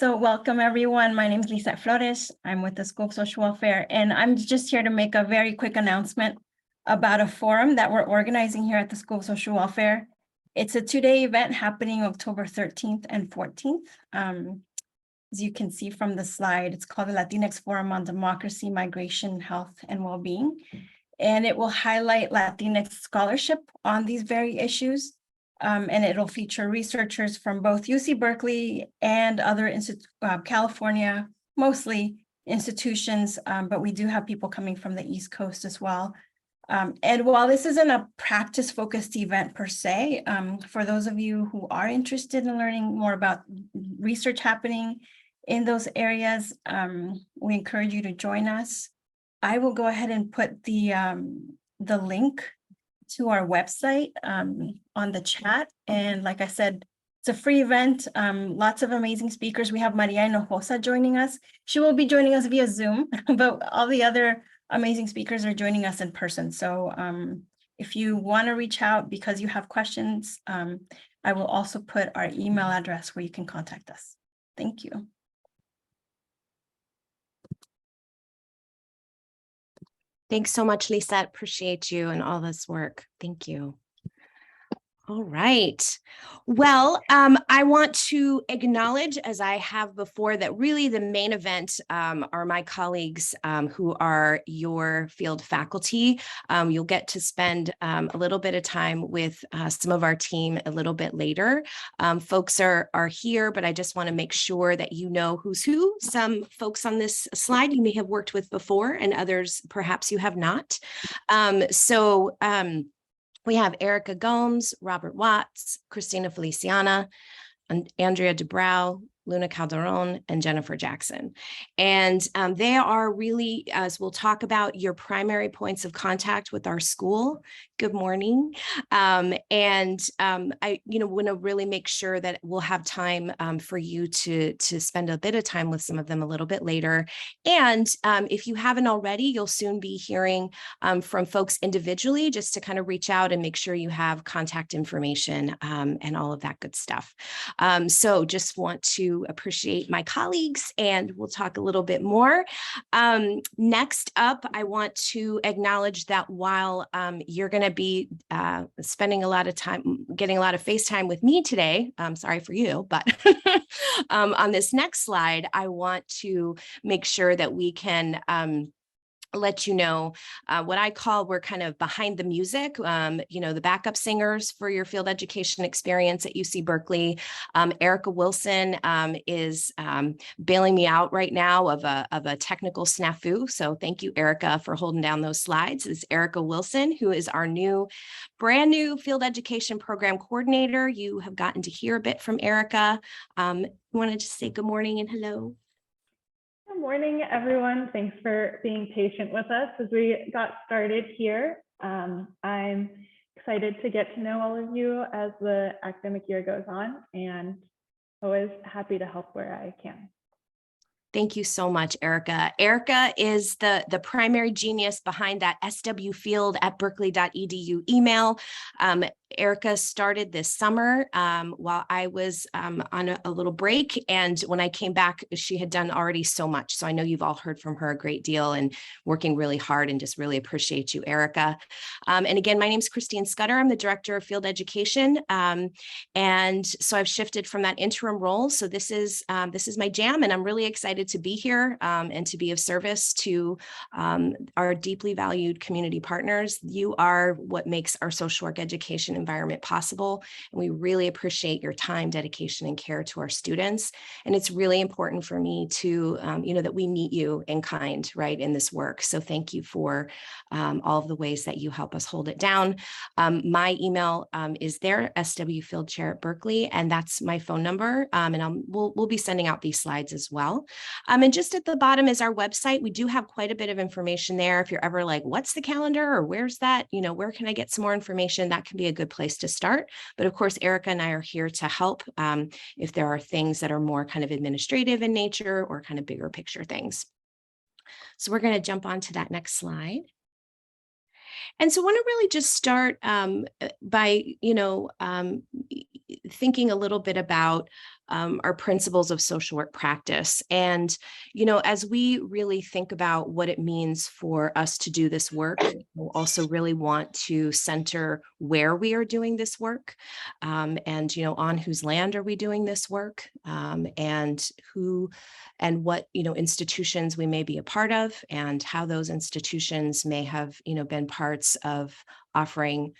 So welcome everyone. My name is Lisa Flores. I'm with the School of Social Welfare, and I'm just here to make a very quick announcement about a forum that we're organizing here at the School of Social Welfare. It's a two-day event happening October 13th and 14th. As you can see from the slide, it's called the Latinx Forum on Democracy, Migration, Health, and Wellbeing. And it will highlight Latinx scholarship on these very issues. And it'll feature researchers from both UC Berkeley and other California, mostly institutions, but we do have people coming from the East Coast as well. And while this isn't a practice-focused event per se, for those of you who are interested in learning more about research happening in those areas, we encourage you to join us. I will go ahead and put the link to our website on the chat. And like I said, it's a free event, lots of amazing speakers. We have Maria Hinojosa joining us. She will be joining us via Zoom, but all the other amazing speakers are joining us in person. So if you want to reach out because you have questions, I will also put our email address where you can contact us. Thank you. Thanks so much, Lisa. Appreciate you and all this work. Thank you. All right. Well, I want to acknowledge, as I have before, that really the main event are my colleagues who are your field faculty. You'll get to spend a little bit of time with some of our team a little bit later. Folks are here, but I just want to make sure that you know who's who. Some folks on this slide you may have worked with before, and others perhaps you have not. We have Erica Gomes, Robert Watts, Christina Feliciana, and Andrea DeBrow, Luna Calderon, and Jennifer Jackson. And they are really, as we'll talk about, your primary points of contact with our school. Good morning. I want to really make sure that we'll have time for you to spend a bit of time with some of them a little bit later. And if you haven't already, you'll soon be hearing from folks individually, just to kind of reach out and make sure you have contact information and all of that good stuff. So just want to appreciate my colleagues, and we'll talk a little bit more. Next up, I want to acknowledge that while you're going to be spending a lot of time, getting a lot of FaceTime with me today, sorry for you, but on this next slide, I want to make sure that we can let you know what I call, we're kind of behind the music, the backup singers for your field education experience at UC Berkeley. Erica Wilson is bailing me out right now of a technical snafu. So thank you, Erica, for holding down those slides. This is Erica Wilson, who is our brand new field education program coordinator. You have gotten to hear a bit from Erica. You wanted to say good morning and hello. Good morning, everyone. Thanks for being patient with us as we got started here. I'm excited to get to know all of you as the academic year goes on, and always happy to help where I can. Thank you so much, Erica. Erica is the primary genius behind that swfield@berkeley.edu email. Erica started this summer while I was on a little break. And when I came back, she had done already so much. So I know you've all heard from her a great deal and working really hard, and just really appreciate you, Erica. And again, my name is Christine Scudder. I'm the Director of Field Education. And so I've shifted from that interim role. So this is my jam, and I'm really excited to be here and to be of service to our deeply valued community partners. You are what makes our social work education environment possible, and we really appreciate your time, dedication, and care to our students. And it's really important for me to, that we meet you in kind, right, in this work. So thank you for all of the ways that you help us hold it down. My email is there, swfieldchair@berkeley, and that's my phone number. And we'll be sending out these slides as well. And just at the bottom is our website. We do have quite a bit of information there. If you're ever like, what's the calendar, or where's that? Where can I get some more information? That can be a good place to start. But of course, Erica and I are here to help if there are things that are more kind of administrative in nature or kind of bigger picture things. So we're going to jump on to that next slide. And so I want to really just start by, thinking a little bit about our principles of social work practice. And, you know, as we really think about what it means for us to do this work, we also really want to center where we are doing this work, and, you know, on whose land are we doing this work, and who and what, you know, institutions we may be a part of, and how those institutions may have, you know, been parts of offering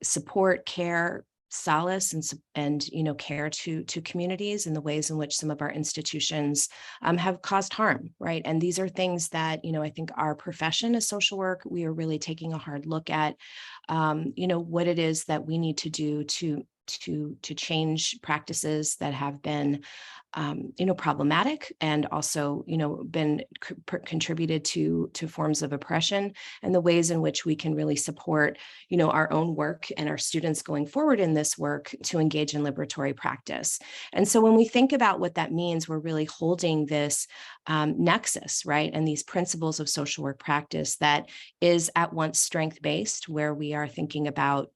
support, care, solace, and you know, care to communities in the ways in which some of our institutions have caused harm, right? And these are things that, you know, I think our profession as social work, we are really taking a hard look at, you know, what it is that we need to do to change practices that have been, you know, problematic, and also, you know, been contributed to forms of oppression, and the ways in which we can really support, you know, our own work and our students going forward in this work to engage in liberatory practice. And so when we think about what that means, we're really holding this nexus, right? And these principles of social work practice that is at once strength-based, where we are thinking about,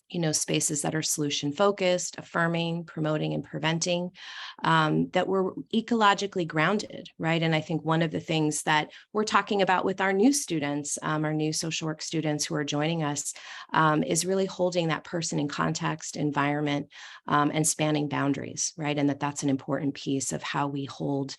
you know, spaces that are solution focused, affirming, promoting, and preventing, that we're ecologically grounded, right? And I think one of the things that we're talking about with our new students, our new social work students who are joining us, is really holding that person in context, environment, and spanning boundaries, right? And that's an important piece of how we hold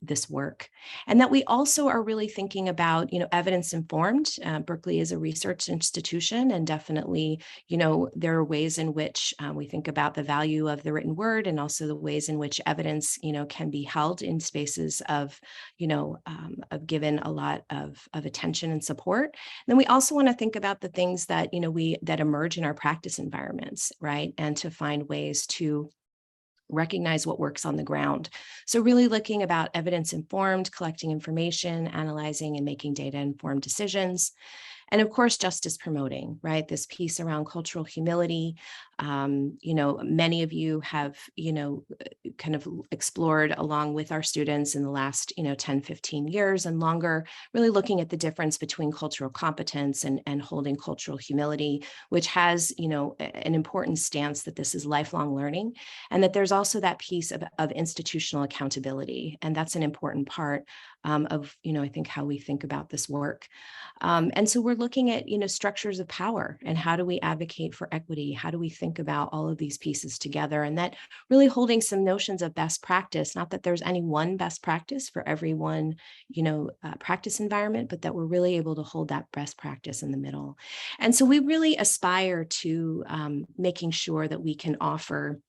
this work. And that we also are really thinking about, you know, evidence informed. Berkeley is a research institution, and definitely, you know, there are ways in which we think about the value of the written word, and also the ways in which evidence, you know, can be held in spaces of, you know, of given a lot of attention and support. And then we also want to think about the things that, you know, that emerge in our practice environments, right? And to find ways to recognize what works on the ground. So really looking about evidence informed, collecting information, analyzing and making data informed decisions. And of course, justice promoting, right? This piece around cultural humility. You know, many of you have, you know, kind of explored along with our students in the last, you know, 10, 15 years and longer, really looking at the difference between cultural competence and holding cultural humility, which has, you know, an important stance that this is lifelong learning, and that there's also that piece of institutional accountability. And that's an important part of, you know, I think how we think about this work. And so we're looking at, you know, structures of power, and how do we advocate for equity? How do we think about all of these pieces together? And that really holding some notions of best practice, not that there's any one best practice for every one, you know, practice environment, but that we're really able to hold that best practice in the middle. And so we really aspire to making sure that we can offer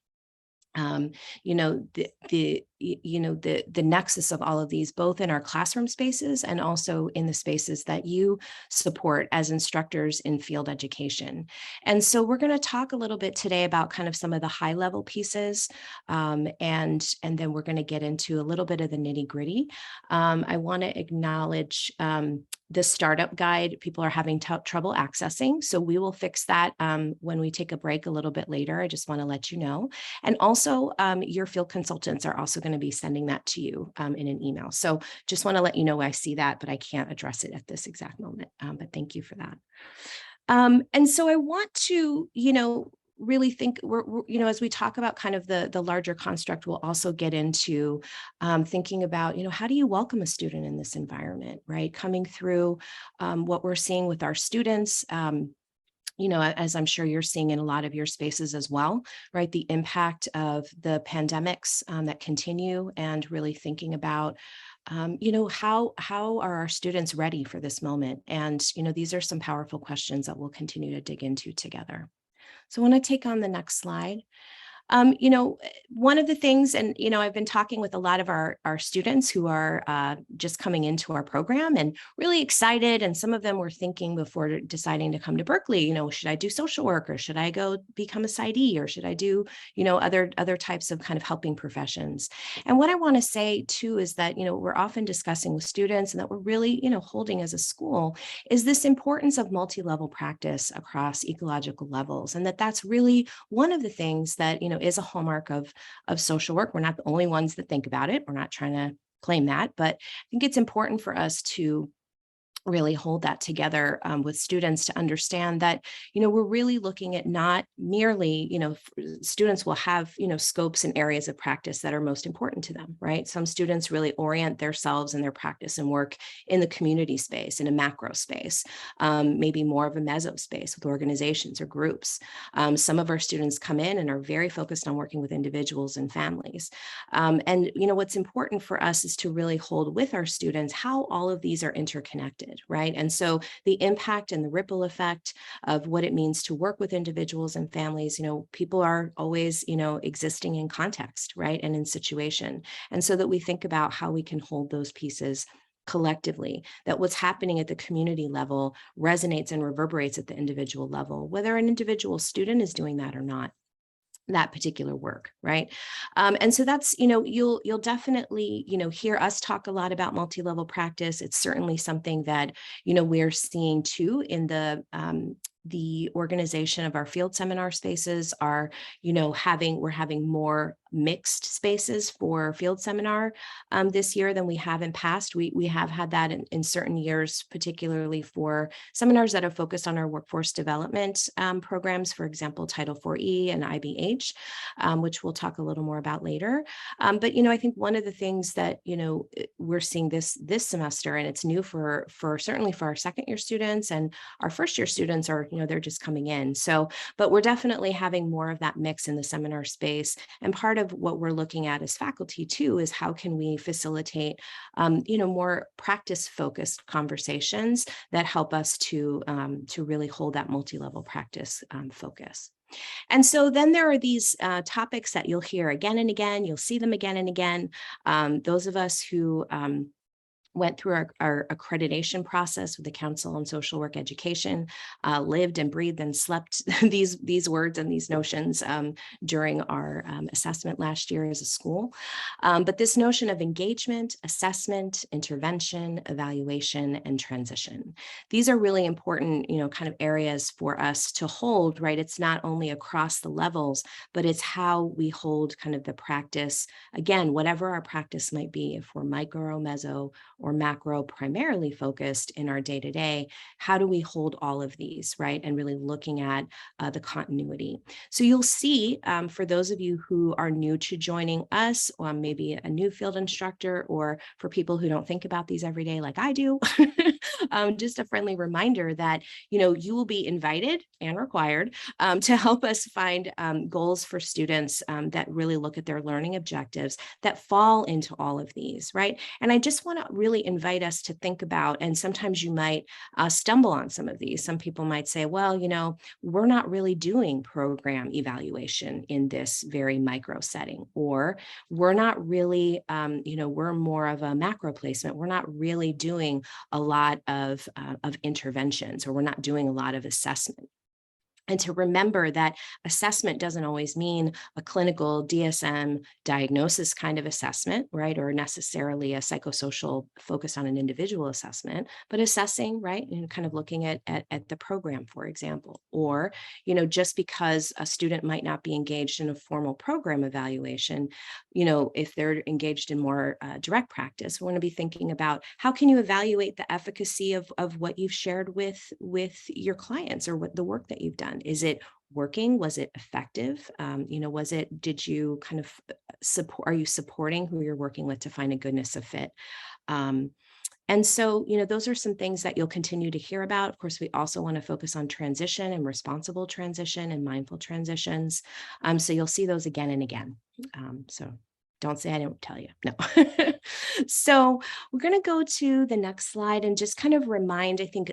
you know, the nexus of all of these, both in our classroom spaces and also in the spaces that you support as instructors in field education. And so we're going to talk a little bit today about kind of some of the high level pieces, and then we're going to get into a little bit of the nitty gritty. I want to acknowledge the startup guide people are having trouble accessing. So we will fix that when we take a break a little bit later. I just want to let you know. And also your field consultants are also going to be sending that to you in an email. So just want to let you know I see that, but I can't address it at this exact moment. But thank you for that. And so I want to, you know, really think we're, you know, as we talk about kind of the larger construct, we'll also get into thinking about, you know, how do you welcome a student in this environment, right? Coming through what we're seeing with our students, you know, as I'm sure you're seeing in a lot of your spaces as well, right? The impact of the pandemics that continue, and really thinking about, you know, how are our students ready for this moment? And, you know, these are some powerful questions that we'll continue to dig into together. So I want to take on the next slide. You know, one of the things, and, you know, I've been talking with a lot of our students who are just coming into our program and really excited. And some of them were thinking before deciding to come to Berkeley, you know, should I do social work, or should I go become a PsyD, or should I do, you know, other types of kind of helping professions? And what I want to say too is that, you know, we're often discussing with students, and that we're really, you know, holding as a school, is this importance of multi-level practice across ecological levels. And that's really one of the things that, you know, is a hallmark of social work. We're not the only ones that think about it. We're not trying to claim that, but I think it's important for us to really hold that together with students to understand that, we're really looking at not merely, students will have, scopes and areas of practice that are most important to them, right? Some students really orient themselves and their practice and work in the community space, in a macro space, maybe more of a meso space with organizations or groups. Some of our students come in and are very focused on working with individuals and families. And, what's important for us is to really hold with our students how all of these are interconnected, right? And so the impact and the ripple effect of what it means to work with individuals and families, people are always, existing in context, right? And in situation. And so that we think about how we can hold those pieces collectively, that what's happening at the community level resonates and reverberates at the individual level, whether an individual student is doing that or not, that particular work, right? And so that's, you'll definitely, hear us talk a lot about multi-level practice. It's certainly something that, we're seeing too in the organization of our field seminar spaces are, we're having more mixed spaces for field seminar this year than we have in past. We have had that in certain years, particularly for seminars that are focused on our workforce development programs, for example, Title IV-E and IBH, which we'll talk a little more about later. But, I think one of the things that, we're seeing this semester, and it's new for certainly for our second year students, and our first year students are, they're just coming in. So, but we're definitely having more of that mix in the seminar space. And part of what we're looking at as faculty too is how can we facilitate, more practice-focused conversations that help us to really hold that multi-level practice focus. And so then there are these topics that you'll hear again and again. You'll see them again and again. Those of us who went through our accreditation process with the Council on Social Work Education, lived and breathed and slept these words and these notions during our assessment last year as a school. But this notion of engagement, assessment, intervention, evaluation, and transition. These are really important, kind of areas for us to hold, right? It's not only across the levels, but it's how we hold kind of the practice, again, whatever our practice might be, if we're micro, meso, or macro primarily focused in our day-to-day, how do we hold all of these, right? And really looking at the continuity. So you'll see, for those of you who are new to joining us, or maybe a new field instructor, or for people who don't think about these every day like I do, just a friendly reminder that, you will be invited and required to help us find goals for students that really look at their learning objectives that fall into all of these, right? And I just want to really invite us to think about, and sometimes you might stumble on some of these. Some people might say, well, we're not really doing program evaluation in this very micro setting, or we're not really, we're more of a macro placement. We're not really doing a lot of interventions, or we're not doing a lot of assessment. And to remember that assessment doesn't always mean a clinical DSM diagnosis kind of assessment, right? Or necessarily a psychosocial focus on an individual assessment, but assessing, right? And kind of looking at the program, for example. Or, just because a student might not be engaged in a formal program evaluation, if they're engaged in more direct practice, we want to be thinking about how can you evaluate the efficacy of what you've shared with your clients, or what the work that you've done. Is it working? Was it effective? Did you kind of support, are you supporting who you're working with to find a goodness of fit? And so, those are some things that you'll continue to hear about. Of course, we also want to focus on transition and responsible transition and mindful transitions. So you'll see those again and again. So don't say I didn't tell you. No. So we're going to go to the next slide and just kind of remind, I think,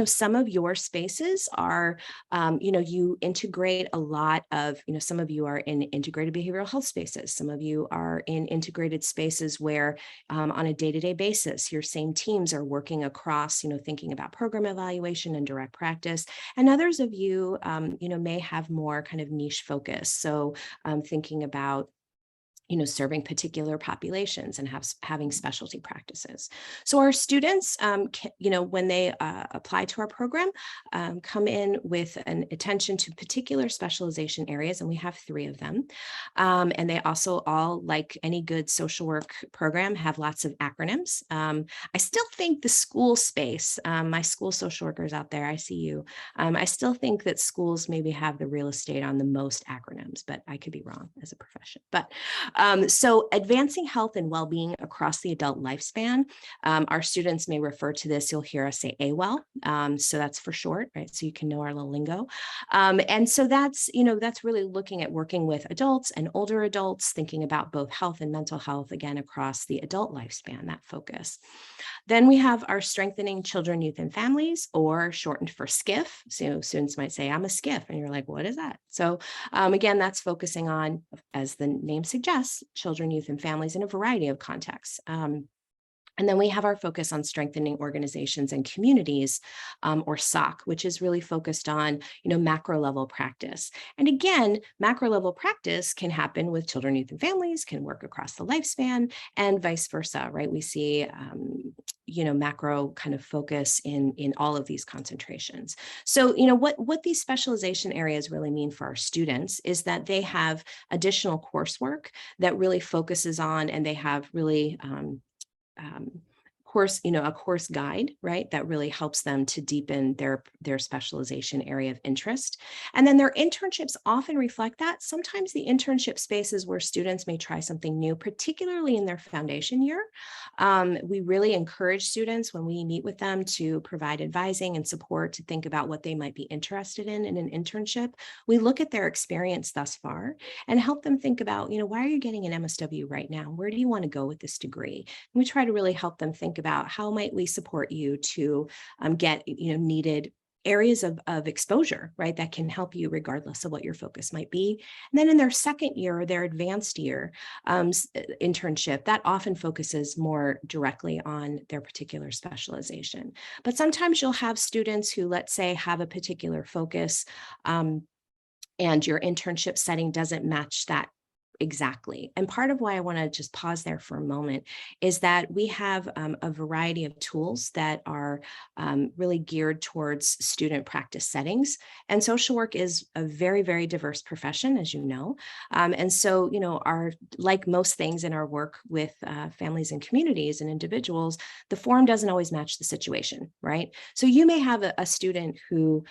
some of your spaces are, you integrate a lot of, some of you are in integrated behavioral health spaces. Some of you are in integrated spaces where on a day-to-day basis, your same teams are working across, thinking about program evaluation and direct practice. And others of you, may have more kind of niche focus. So thinking about serving particular populations and having specialty practices. So our students, when they apply to our program, come in with an attention to particular specialization areas, and we have 3 of them. And they also all, like any good social work program, have lots of acronyms. I still think the school space, my school social workers out there, I see you. I still think that schools maybe have the real estate on the most acronyms, but I could be wrong as a profession. But so advancing health and well-being across the adult lifespan, our students may refer to this, you'll hear us say AWEL. So that's for short, right? So you can know our little lingo. And so that's really looking at working with adults and older adults, thinking about both health and mental health, again, across the adult lifespan, that focus. Then we have our Strengthening Children, Youth, and Families, or shortened for SCIF. So students might say, I'm a SCIF, and you're like, what is that? So again, that's focusing on, as the name suggests, children, youth, and families in a variety of contexts. And then we have our focus on strengthening organizations and communities, or SOC, which is really focused on, macro level practice. And again, macro level practice can happen with children, youth, and families, can work across the lifespan, and vice versa, right? We see, macro kind of focus in all of these concentrations. So, what these specialization areas really mean for our students is that they have additional coursework that really focuses on, and they have really a course guide, right, that really helps them to deepen their specialization area of interest. And then their internships often reflect that. Sometimes the internship spaces where students may try something new, particularly in their foundation year. We really encourage students, when we meet with them, to provide advising and support to think about what they might be interested in an internship. We look at their experience thus far and help them think about, why are you getting an MSW right now? Where do you want to go with this degree? And we try to really help them think about how might we support you to get needed areas of exposure, right, that can help you regardless of what your focus might be. And then in their second year, or their advanced year internship, that often focuses more directly on their particular specialization. But sometimes you'll have students who, let's say, have a particular focus, and your internship setting doesn't match that exactly. And part of why I want to just pause there for a moment is that we have a variety of tools that are really geared towards student practice settings. And social work is a very, very diverse profession, as you know. And so, like most things in our work with families and communities and individuals, the form doesn't always match the situation, right? So you may have a student who,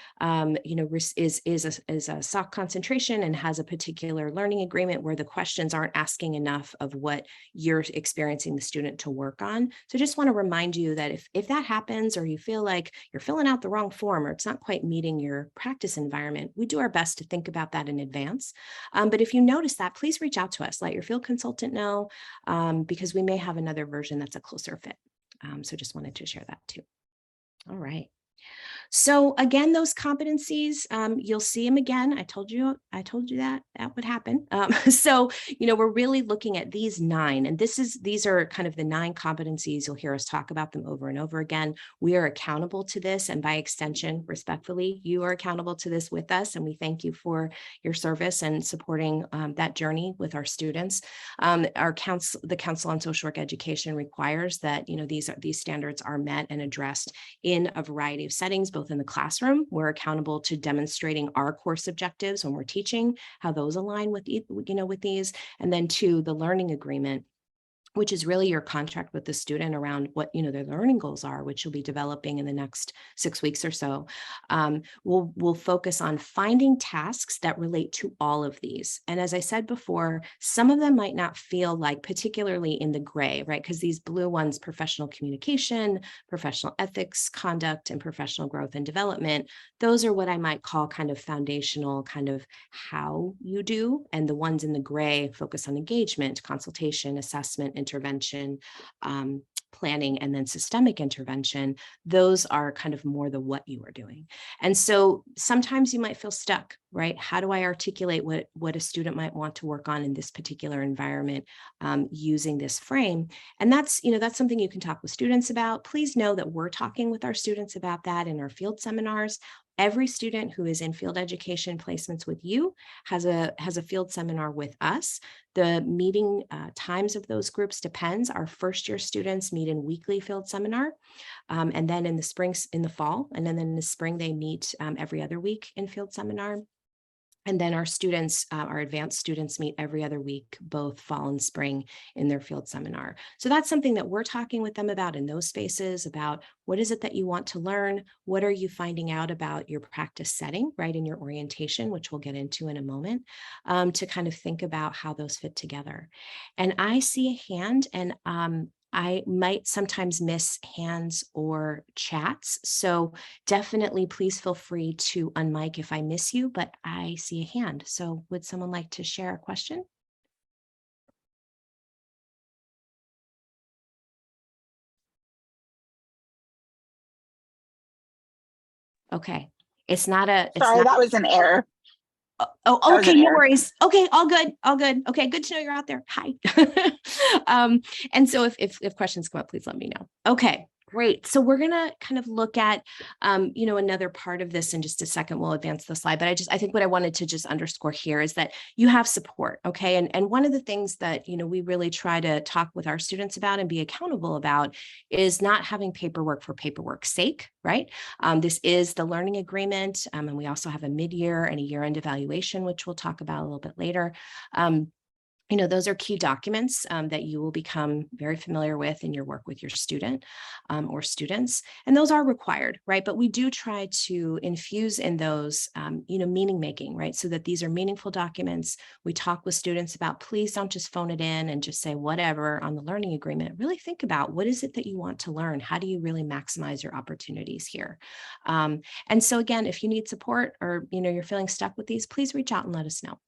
is a SOC concentration and has a particular learning agreement where the questions aren't asking enough of what you're experiencing the student to work on. So just want to remind you that if that happens, or you feel like you're filling out the wrong form, or it's not quite meeting your practice environment, we do our best to think about that in advance. But if you notice that, please reach out to us. Let your field consultant know, because we may have another version that's a closer fit. So just wanted to share that too. All right. So again, those competencies, you'll see them again. I told you that would happen. So, we're really looking at these 9, and these are kind of the 9 competencies. You'll hear us talk about them over and over again. We are accountable to this, and by extension, respectfully, you are accountable to this with us. And we thank you for your service and supporting that journey with our students. The Council on Social Work Education requires that, these standards are met and addressed in a variety of settings, both in the classroom. We're accountable to demonstrating our course objectives when we're teaching, how those align with, with these, and then 2, the learning agreement, which is really your contract with the student around what their learning goals are, which you'll be developing in the next 6 weeks or so. We'll focus on finding tasks that relate to all of these. And as I said before, some of them might not feel like particularly in the gray, right? Because these blue ones, professional communication, professional ethics, conduct, and professional growth and development, those are what I might call kind of foundational, kind of how you do. And the ones in the gray focus on engagement, consultation, assessment, intervention, planning, and then systemic intervention. Those are kind of more the what you are doing. And so sometimes you might feel stuck, right? How do I articulate what a student might want to work on in this particular environment using this frame? And that's something you can talk with students about. Please know that we're talking with our students about that in our field seminars. every student who is in field education placements with you has a field seminar with us. The meeting times of those groups depends. Our first year students meet in weekly field seminar. And then in the fall, and then in the spring, they meet every other week in field seminar. And then our students, our advanced students, meet every other week, both fall and spring, in their field seminar. So that's something that we're talking with them about in those spaces, about what is it that you want to learn? What are you finding out about your practice setting, right, in your orientation, which we'll get into in a moment, to kind of think about how those fit together. And I see a hand, and I might sometimes miss hands or chats. So definitely please feel free to unmic if I miss you, but I see a hand. So would someone like to share a question? Okay. It's not a, it's Sorry, not, that was an error. oh, was okay, an no error. worries. Okay, all good, all good. Okay, good to know you're out there. Hi. And so if questions come up, please let me know. Okay, great. So we're gonna kind of look at, another part of this in just a second. We'll advance the slide, but I think what I wanted to just underscore here is that you have support, okay? And one of the things that, we really try to talk with our students about and be accountable about is not having paperwork for paperwork's sake, right? This is the learning agreement, and we also have a mid-year and a year-end evaluation, which we'll talk about a little bit later. Those are key documents that you will become very familiar with in your work with your student or students, and those are required, right? But we do try to infuse in those, meaning making, right? So that these are meaningful documents. We talk with students about, please don't just phone it in and just say whatever on the learning agreement. Really think about, what is it that you want to learn? How do you really maximize your opportunities here? And so again, if you need support or, you're feeling stuck with these, please reach out and let us know.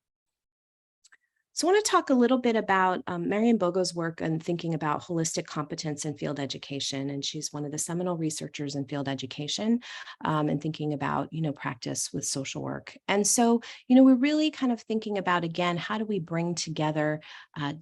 So I want to talk a little bit about Marian Bogo's work and thinking about holistic competence in field education. And she's one of the seminal researchers in field education and thinking about, practice with social work. And so, we're really kind of thinking about, again, how do we bring together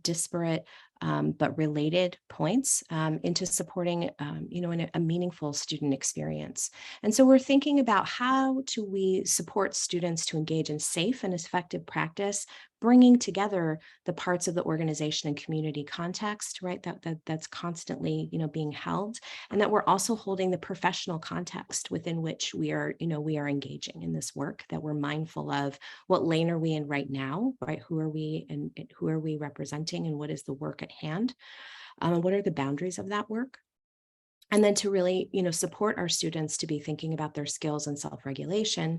disparate but related points into supporting, a meaningful student experience. And so we're thinking about, how do we support students to engage in safe and effective practice, bringing together the parts of the organization and community context, right? That's constantly, being held, and that we're also holding the professional context within which we are engaging in this work, that we're mindful of what lane are we in right now, right? Who are we and who are we representing, and what is the work at hand? What are the boundaries of that work? And then to really, support our students to be thinking about their skills and self-regulation,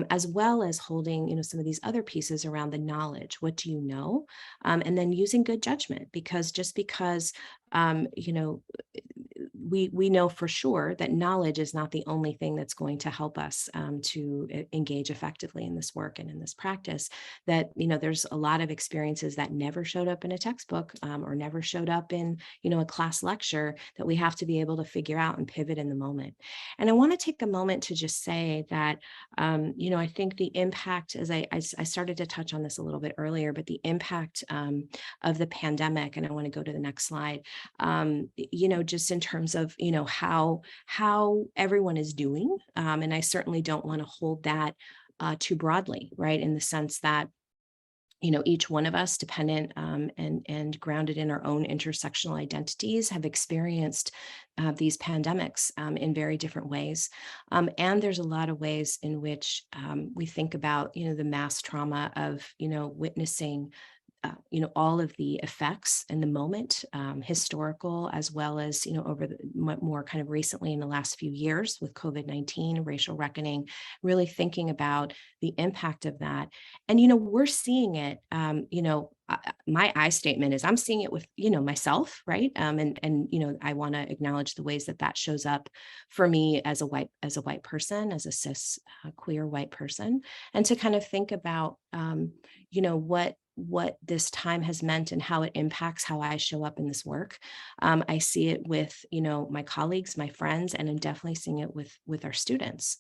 as well as holding, some of these other pieces around the knowledge. What do you know? And then using good judgment, because just because, we know for sure that knowledge is not the only thing that's going to help us to engage effectively in this work and in this practice, that, there's a lot of experiences that never showed up in a textbook or never showed up in, a class lecture, that we have to be able to figure out and pivot in the moment. And I want to take a moment to just say that, I think the impact, as I started to touch on this a little bit earlier, but the impact of the pandemic, and I want to go to the next slide, just in terms of, how everyone is doing. And I certainly don't want to hold that too broadly, right? In the sense that, each one of us, dependent and grounded in our own intersectional identities, have experienced these pandemics in very different ways. And there's a lot of ways in which we think about, the mass trauma of, witnessing all of the effects in the moment, historical, as well as, over the more kind of recently in the last few years with COVID-19, racial reckoning, really thinking about the impact of that. And, we're seeing it, my I statement is I'm seeing it with, myself, right? And I want to acknowledge the ways that shows up for me as a white person, as a cis queer white person, and to kind of think about, what this time has meant and how it impacts how I show up in this work. I see it with, my colleagues, my friends, and I'm definitely seeing it with our students.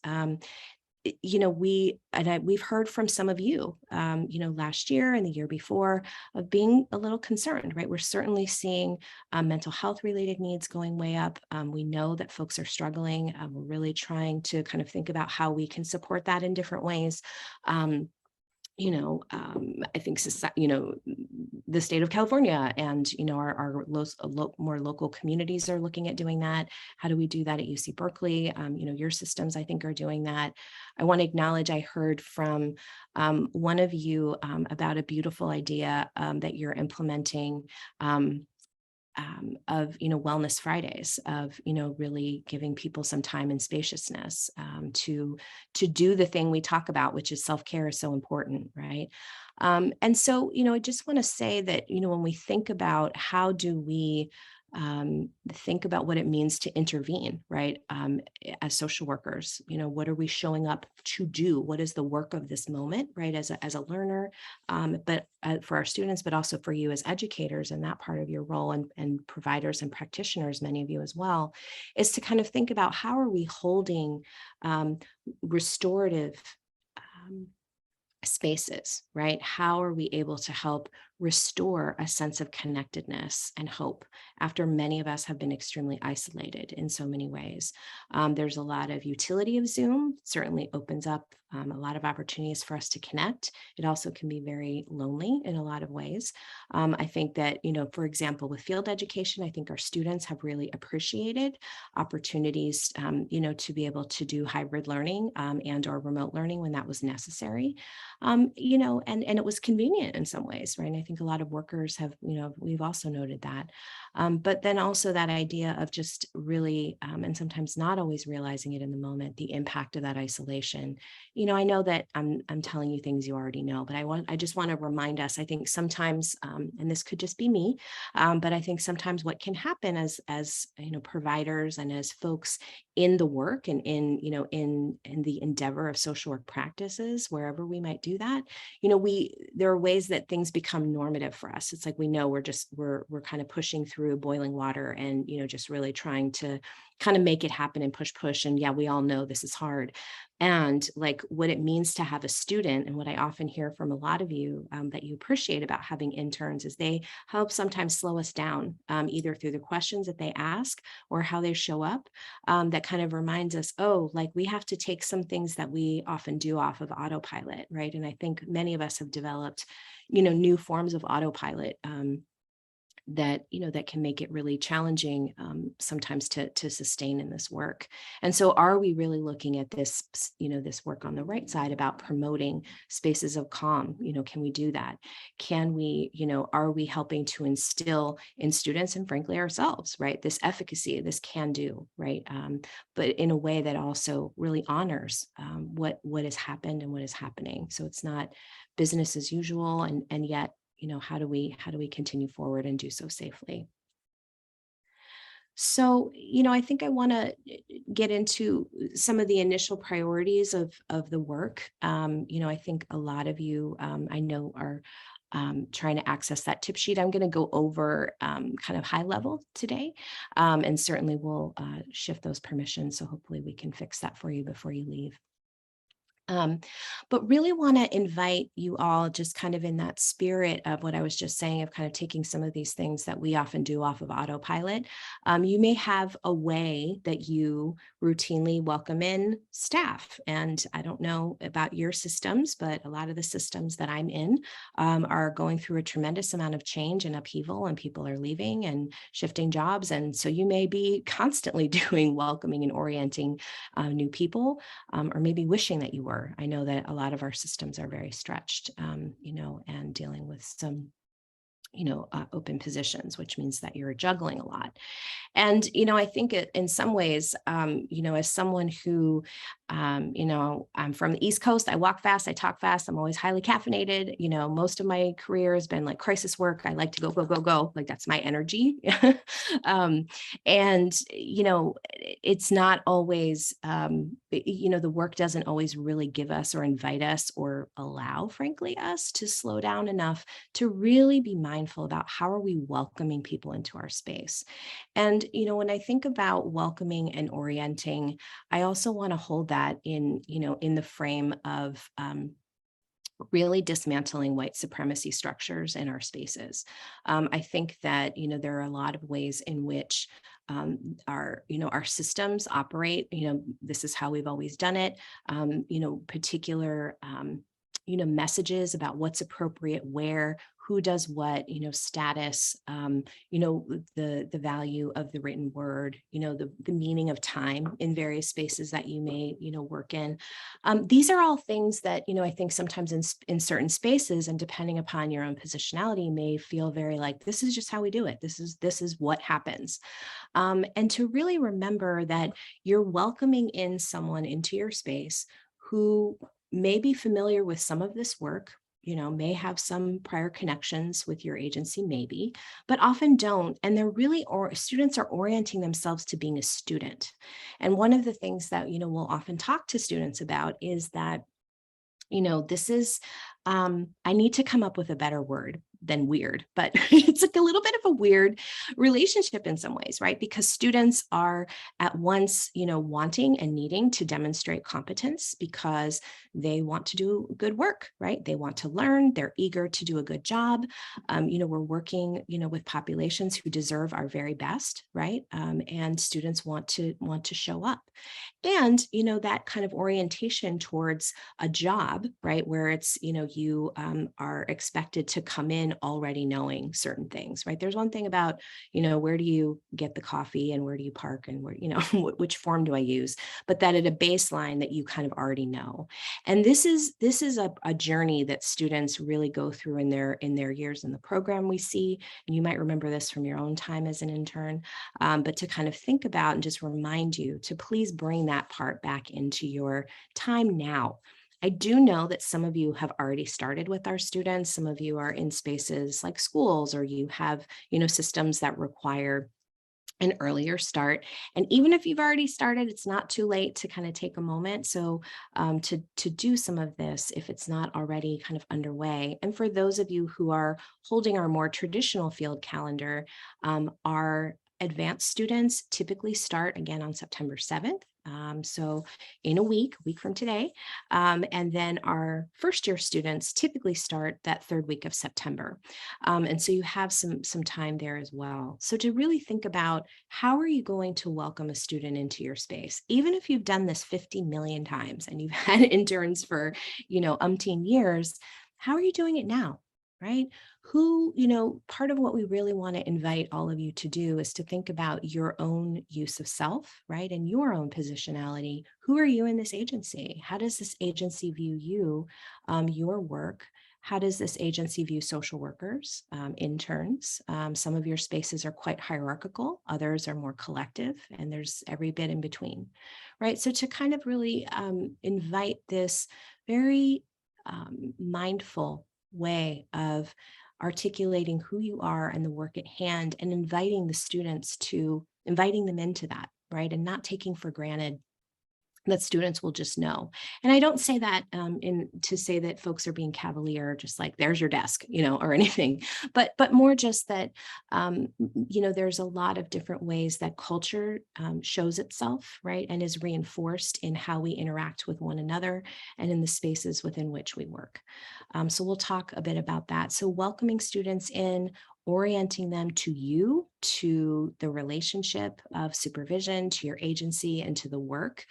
we've heard from some of you, last year and the year before, of being a little concerned, right? We're certainly seeing mental health related needs going way up. We know that folks are struggling. We're really trying to kind of think about how we can support that in different ways. I think, the state of California and, our more local communities are looking at doing that. How do we do that at UC Berkeley? Your systems, I think, are doing that. I want to acknowledge, I heard from one of you about a beautiful idea that you're implementing, of Wellness Fridays, of really giving people some time and spaciousness to do the thing we talk about, which is self-care is so important, right? And so I just want to say that when we think about how do we think about what it means to intervene, right? As social workers, what are we showing up to do? What is the work of this moment, right? As a learner, but for our students, but also for you as educators and that part of your role, and providers and practitioners, many of you as well, is to kind of think about how are we holding restorative spaces, right? How are we able to help restore a sense of connectedness and hope after many of us have been extremely isolated in so many ways? There's a lot of utility of Zoom, certainly opens up a lot of opportunities for us to connect. It also can be very lonely in a lot of ways. I think that, for example, with field education, I think our students have really appreciated opportunities, to be able to do hybrid learning and or remote learning when that was necessary. And it was convenient in some ways, right? And I think a lot of workers have, we've also noted that. But then also that idea of just really, and sometimes not always realizing it in the moment, the impact of that isolation. I know that I'm telling you things you already know, but I just want to remind us, I think sometimes, and this could just be me, but I think sometimes what can happen as providers and as folks in the work and in the endeavor of social work practices, wherever we might do that, there are ways that things become normative for us. It's like we know we're kind of pushing through boiling water and just really trying to kind of make it happen and push. And yeah, we all know this is hard. And like what it means to have a student, and what I often hear from a lot of you that you appreciate about having interns, is they help sometimes slow us down, either through the questions that they ask or how they show up, that kind of reminds us, oh, like we have to take some things that we often do off of autopilot, right? And I think many of us have developed, new forms of autopilot that can make it really challenging sometimes to sustain in this work. And so are we really looking at this, this work on the right side about promoting spaces of calm? Can we do that? Can we, are we helping to instill in students and frankly ourselves, right, this efficacy, this can do, right? But in a way that also really honors what has happened and what is happening. So it's not business as usual, and yet how do we continue forward and do so safely? So, I think I want to get into some of the initial priorities of the work. I think a lot of you, I know, are trying to access that tip sheet. I'm going to go over kind of high level today, and certainly we'll shift those permissions. So hopefully we can fix that for you before you leave. But really want to invite you all, just kind of in that spirit of what I was just saying, of kind of taking some of these things that we often do off of autopilot. You may have a way that you routinely welcome in staff. And I don't know about your systems, but a lot of the systems that I'm in are going through a tremendous amount of change and upheaval, and people are leaving and shifting jobs. And so you may be constantly doing welcoming and orienting new people, or maybe wishing that you were. I know that a lot of our systems are very stretched, and dealing with some, open positions, which means that you're juggling a lot. And, I think in some ways, as someone who, I'm from the East Coast, I walk fast, I talk fast, I'm always highly caffeinated. Most of my career has been like crisis work. I like to go, go, go, go. Like that's my energy. And, it's not always, the work doesn't always really give us or invite us or allow, frankly, us to slow down enough to really be mindful about how are we welcoming people into our space. And, when I think about welcoming and orienting, I also want to hold that in the frame of really dismantling white supremacy structures in our spaces. I think that, there are a lot of ways in which our systems operate. This is how we've always done it. Particular, messages about what's appropriate where, who does what, status, the value of the written word, the meaning of time in various spaces that you may, work in. These are all things that, I think sometimes in certain spaces, and depending upon your own positionality, may feel very like, this is just how we do it. This is what happens. And to really remember that you're welcoming in someone into your space who may be familiar with some of this work, may have some prior connections with your agency, maybe, but often don't. And they're really, students are orienting themselves to being a student. And one of the things that, we'll often talk to students about is that, this is, I need to come up with a better word than weird, but it's like a little bit of a weird relationship in some ways, right? Because students are at once, wanting and needing to demonstrate competence because they want to do good work, right? They want to learn, they're eager to do a good job. We're working, with populations who deserve our very best, right? And students want to show up. And, that kind of orientation towards a job, right? Where it's, you are expected to come in already knowing certain things, right? There's one thing about, where do you get the coffee and where do you park and where, which form do I use, but that at a baseline that you kind of already know. And this is a journey that students really go through in their years in the program we see. And you might remember this from your own time as an intern, but to kind of think about and just remind you to please bring that part back into your time now. I do know that some of you have already started with our students. Some of you are in spaces like schools, or you have, systems that require an earlier start. And even if you've already started, it's not too late to kind of take a moment. So to do some of this, if it's not already kind of underway. And for those of you who are holding our more traditional field calendar, our advanced students typically start again on September 7th. So in a week from today. And then our first year students typically start that third week of September. And so you have some time there as well. So to really think about how are you going to welcome a student into your space, even if you've done this 50 million times and you've had interns for, umpteen years, how are you doing it now? Right? Who, part of what we really want to invite all of you to do is to think about your own use of self, right? And your own positionality. Who are you in this agency? How does this agency view you, your work? How does this agency view social workers, interns? Some of your spaces are quite hierarchical, others are more collective, and there's every bit in between, right? So to kind of really invite this very mindful way of articulating who you are and the work at hand, and inviting them into that, right? And not taking for granted that students will just know. And I don't say that to say that folks are being cavalier, just like there's your desk, or anything, but more just that, there's a lot of different ways that culture shows itself, right? And is reinforced in how we interact with one another and in the spaces within which we work. So we'll talk a bit about that. So welcoming students in, orienting them to you, to the relationship of supervision, to your agency, and to the work.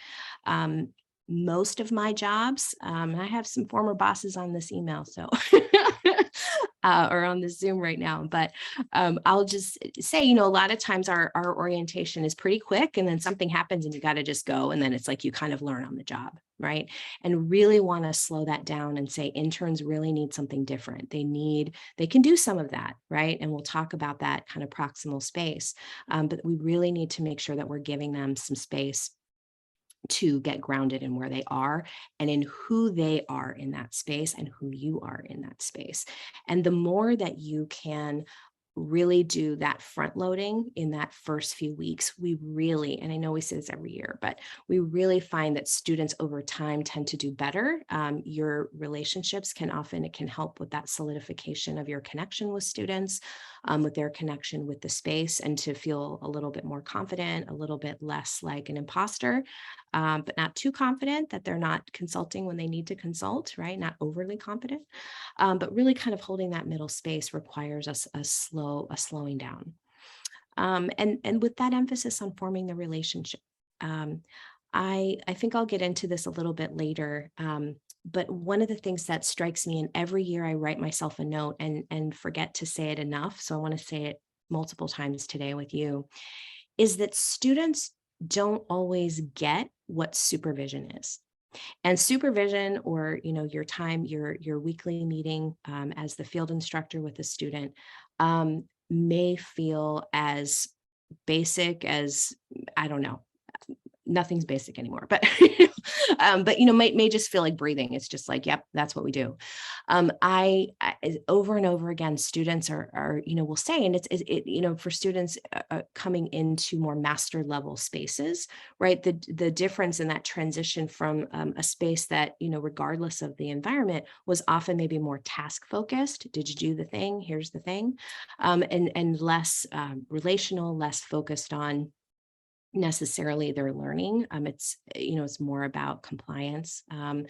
Most of my jobs, and I have some former bosses on this email, so or on the Zoom right now, but I'll just say, a lot of times our orientation is pretty quick, and then something happens and you got to just go, and then it's like you kind of learn on the job, right? And really want to slow that down and say interns really need something different. They can do some of that, right? And we'll talk about that kind of proximal space, but we really need to make sure that we're giving them some space to get grounded in where they are and in who they are in that space and who you are in that space. And the more that you can really do that front loading in that first few weeks, we really, and I know we say this every year, but we really find that students over time tend to do better. Your relationships it can help with that solidification of your connection with students, with their connection with the space, and to feel a little bit more confident, a little bit less like an imposter, but not too confident that they're not consulting when they need to consult, right? Not overly confident. But really kind of holding that middle space requires us a slowing down. And with that emphasis on forming the relationship. I think I'll get into this a little bit later. But one of the things that strikes me, and every year I write myself a note and forget to say it enough, so I want to say it multiple times today with you, is that students don't always get what supervision is. And supervision, or your weekly meeting as the field instructor with a student, may feel as basic as, I don't know, nothing's basic anymore, but may just feel like breathing. It's just like, yep, that's what we do. I over and over again, students are will say, and it for students coming into more master level spaces, right? The difference in that transition from a space that, regardless of the environment, was often maybe more task focused. Did you do the thing? Here's the thing, and less relational, less focused on necessarily their learning. It's more about compliance. And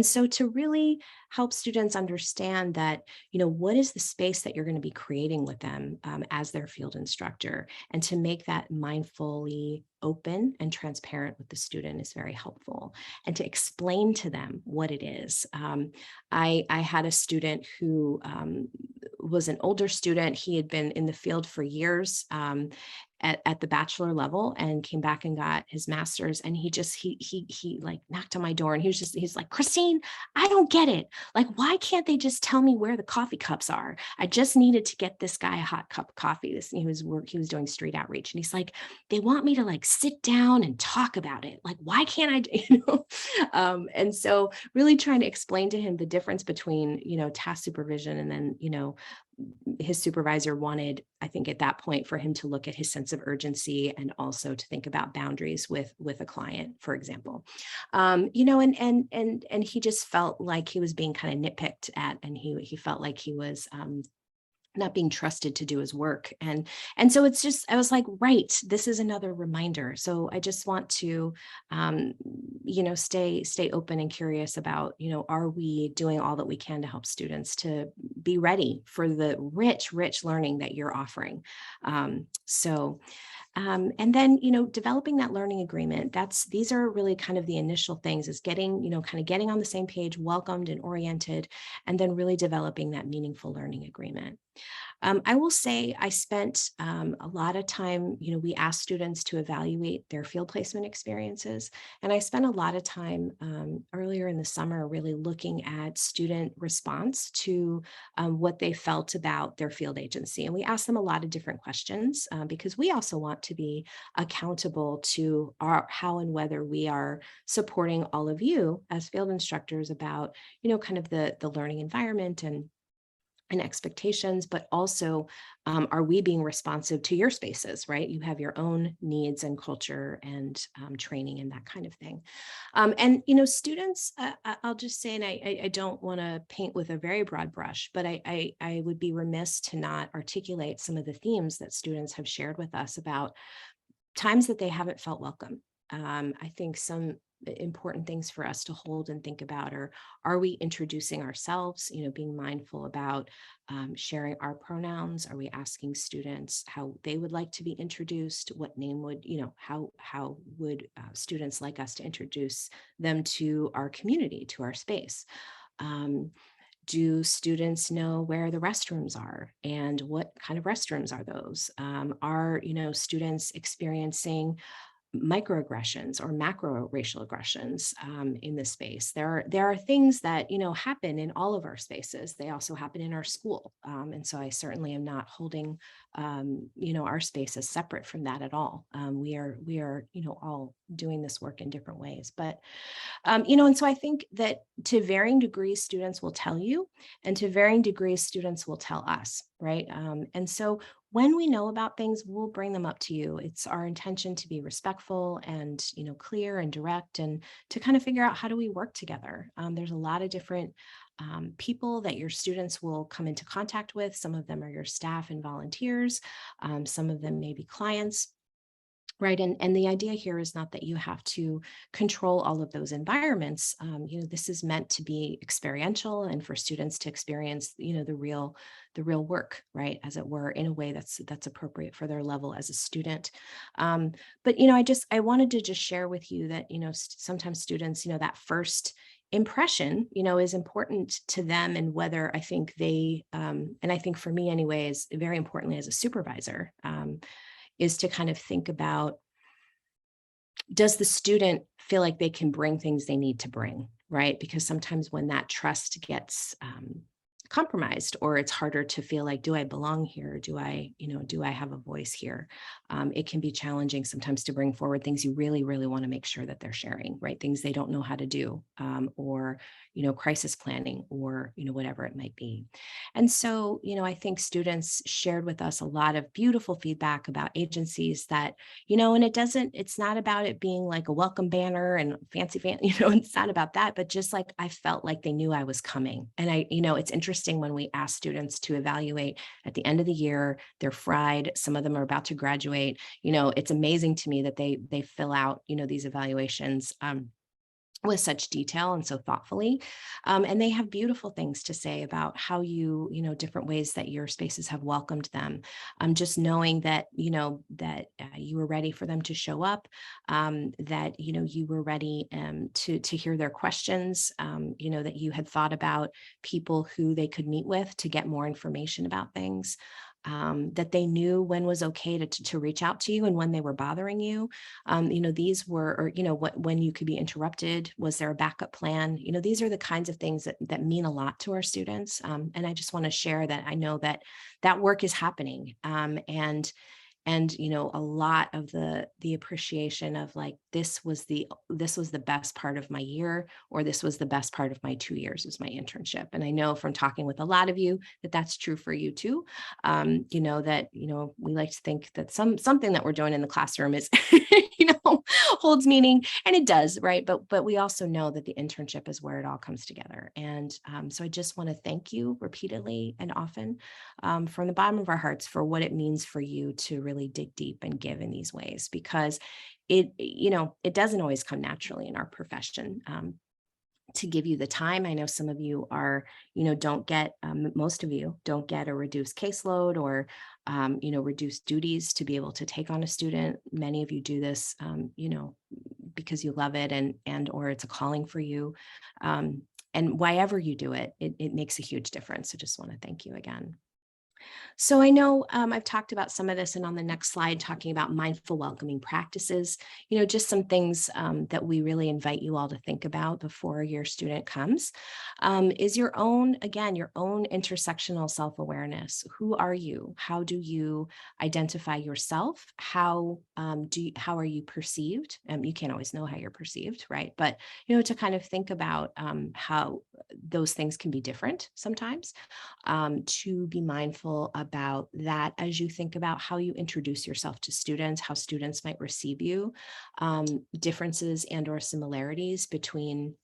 so to really help students understand that, what is the space that you're going to be creating with them as their field instructor, and to make that mindfully open and transparent with the student is very helpful, and to explain to them what it is. I had a student who was an older student. He had been in the field for years, at the bachelor level, and came back and got his master's. And he like knocked on my door, and he's like, Christine, I don't get it. Like, why can't they just tell me where the coffee cups are? I just needed to get this guy a hot cup of coffee. He was doing street outreach. And he's like, they want me to like sit down and talk about it. Like, why can't I, and so really trying to explain to him the difference between, task supervision, and then, his supervisor wanted, I think at that point, for him to look at his sense of urgency, and also to think about boundaries with a client, for example. And he just felt like he was being kind of nitpicked at, and he felt like he was not being trusted to do his work. And so I was like, right, this is another reminder. So I just want to, stay open and curious about, are we doing all that we can to help students to be ready for the rich learning that you're offering? And then, developing that learning agreement, these are really kind of the initial things, is getting, kind of getting on the same page, welcomed and oriented, and then really developing that meaningful learning agreement. I will say I spent a lot of time, we asked students to evaluate their field placement experiences. And I spent a lot of time earlier in the summer really looking at student response to what they felt about their field agency. And we asked them a lot of different questions because we also want to be accountable to how and whether we are supporting all of you as field instructors about, kind of the learning environment and expectations, but also are we being responsive to your spaces, right? You have your own needs and culture and training and that kind of thing. And, students, I'll just say, and I don't want to paint with a very broad brush, but I would be remiss to not articulate some of the themes that students have shared with us about times that they haven't felt welcome. I think some important things for us to hold and think about are we introducing ourselves, being mindful about sharing our pronouns? Are we asking students how they would like to be introduced? What name would, how would students like us to introduce them to our community, to our space? Do students know where the restrooms are, and what kind of restrooms are those? Are, students experiencing microaggressions or macro racial aggressions in the space. There are things that, happen in all of our spaces. They also happen in our school. And so I certainly am not holding, our space as separate from that at all. We are, all doing this work in different ways. But, and so I think that to varying degrees, students will tell you, and to varying degrees, students will tell us, right? And so when we know about things, we'll bring them up to you. It's our intention to be respectful and, clear and direct, and to kind of figure out, how do we work together? There's a lot of different people that your students will come into contact with. Some of them are your staff and volunteers. Some of them may be clients. Right. And the idea here is not that you have to control all of those environments. This is meant to be experiential and for students to experience, the real work, right, as it were, in a way that's appropriate for their level as a student. But, I wanted to just share with you that, sometimes students, that first impression, is important to them, and whether I think they, and I think for me anyways, very importantly as a supervisor, is to kind of think about, does the student feel like they can bring things they need to bring, right? Because sometimes when that trust gets compromised, or it's harder to feel like, do I belong here? Do I have a voice here? It can be challenging sometimes to bring forward things you really, really want to make sure that they're sharing, right? Things they don't know how to do, or, crisis planning, or, whatever it might be. And so, I think students shared with us a lot of beautiful feedback about agencies that, and it's not about it being like a welcome banner and fancy, it's not about that, but just like, I felt like they knew I was coming. And it's interesting when we ask students to evaluate at the end of the year, they're fried. Some of them are about to graduate. It's amazing to me that they fill out, these evaluations with such detail and so thoughtfully. And they have beautiful things to say about how different ways that your spaces have welcomed them. Just knowing that, that you were ready for them to show up, that, you were ready to hear their questions, that you had thought about people who they could meet with to get more information about things. That they knew when was okay to reach out to you and when they were bothering you. These were, or, when you could be interrupted, was there a backup plan? These are the kinds of things that mean a lot to our students. And I just want to share that I know that work is happening. And a lot of the appreciation of like, this was the best part of my year, or this was the best part of my 2 years, was my internship. And I know from talking with a lot of you that that's true for you too. That we like to think that something that we're doing in the classroom is holds meaning, and it does, right? But we also know that the internship is where it all comes together. And so I just want to thank you repeatedly and often, from the bottom of our hearts, for what it means for you to really dig deep and give in these ways, because it doesn't always come naturally in our profession. To give you the time. I know some of you are, don't get, most of you don't get a reduced caseload, or, reduced duties to be able to take on a student. Many of you do this, because you love it, or it's a calling for you. And whyever you do it, it makes a huge difference. So just want to thank you again. So I know I've talked about some of this, and on the next slide, talking about mindful welcoming practices, just some things that we really invite you all to think about before your student comes, is your own intersectional self-awareness. Who are you? How do you identify yourself? How are you perceived? You can't always know how you're perceived, right? But, to kind of think about how those things can be different sometimes, to be mindful about that as you think about how you introduce yourself to students, how students might receive you, differences and or similarities between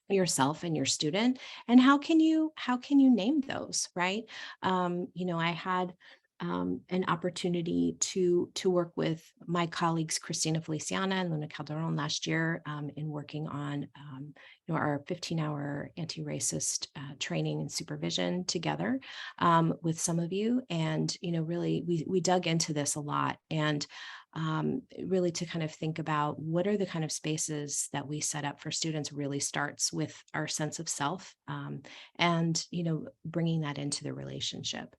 yourself and your student, and how can you name those, right? I had an opportunity to work with my colleagues Christina Feliciana and Luna Calderon last year, in working on our 15-hour anti-racist training and supervision together, with some of you. And really we dug into this a lot, and really to kind of think about what are the kind of spaces that we set up for students really starts with our sense of self, and bringing that into the relationship.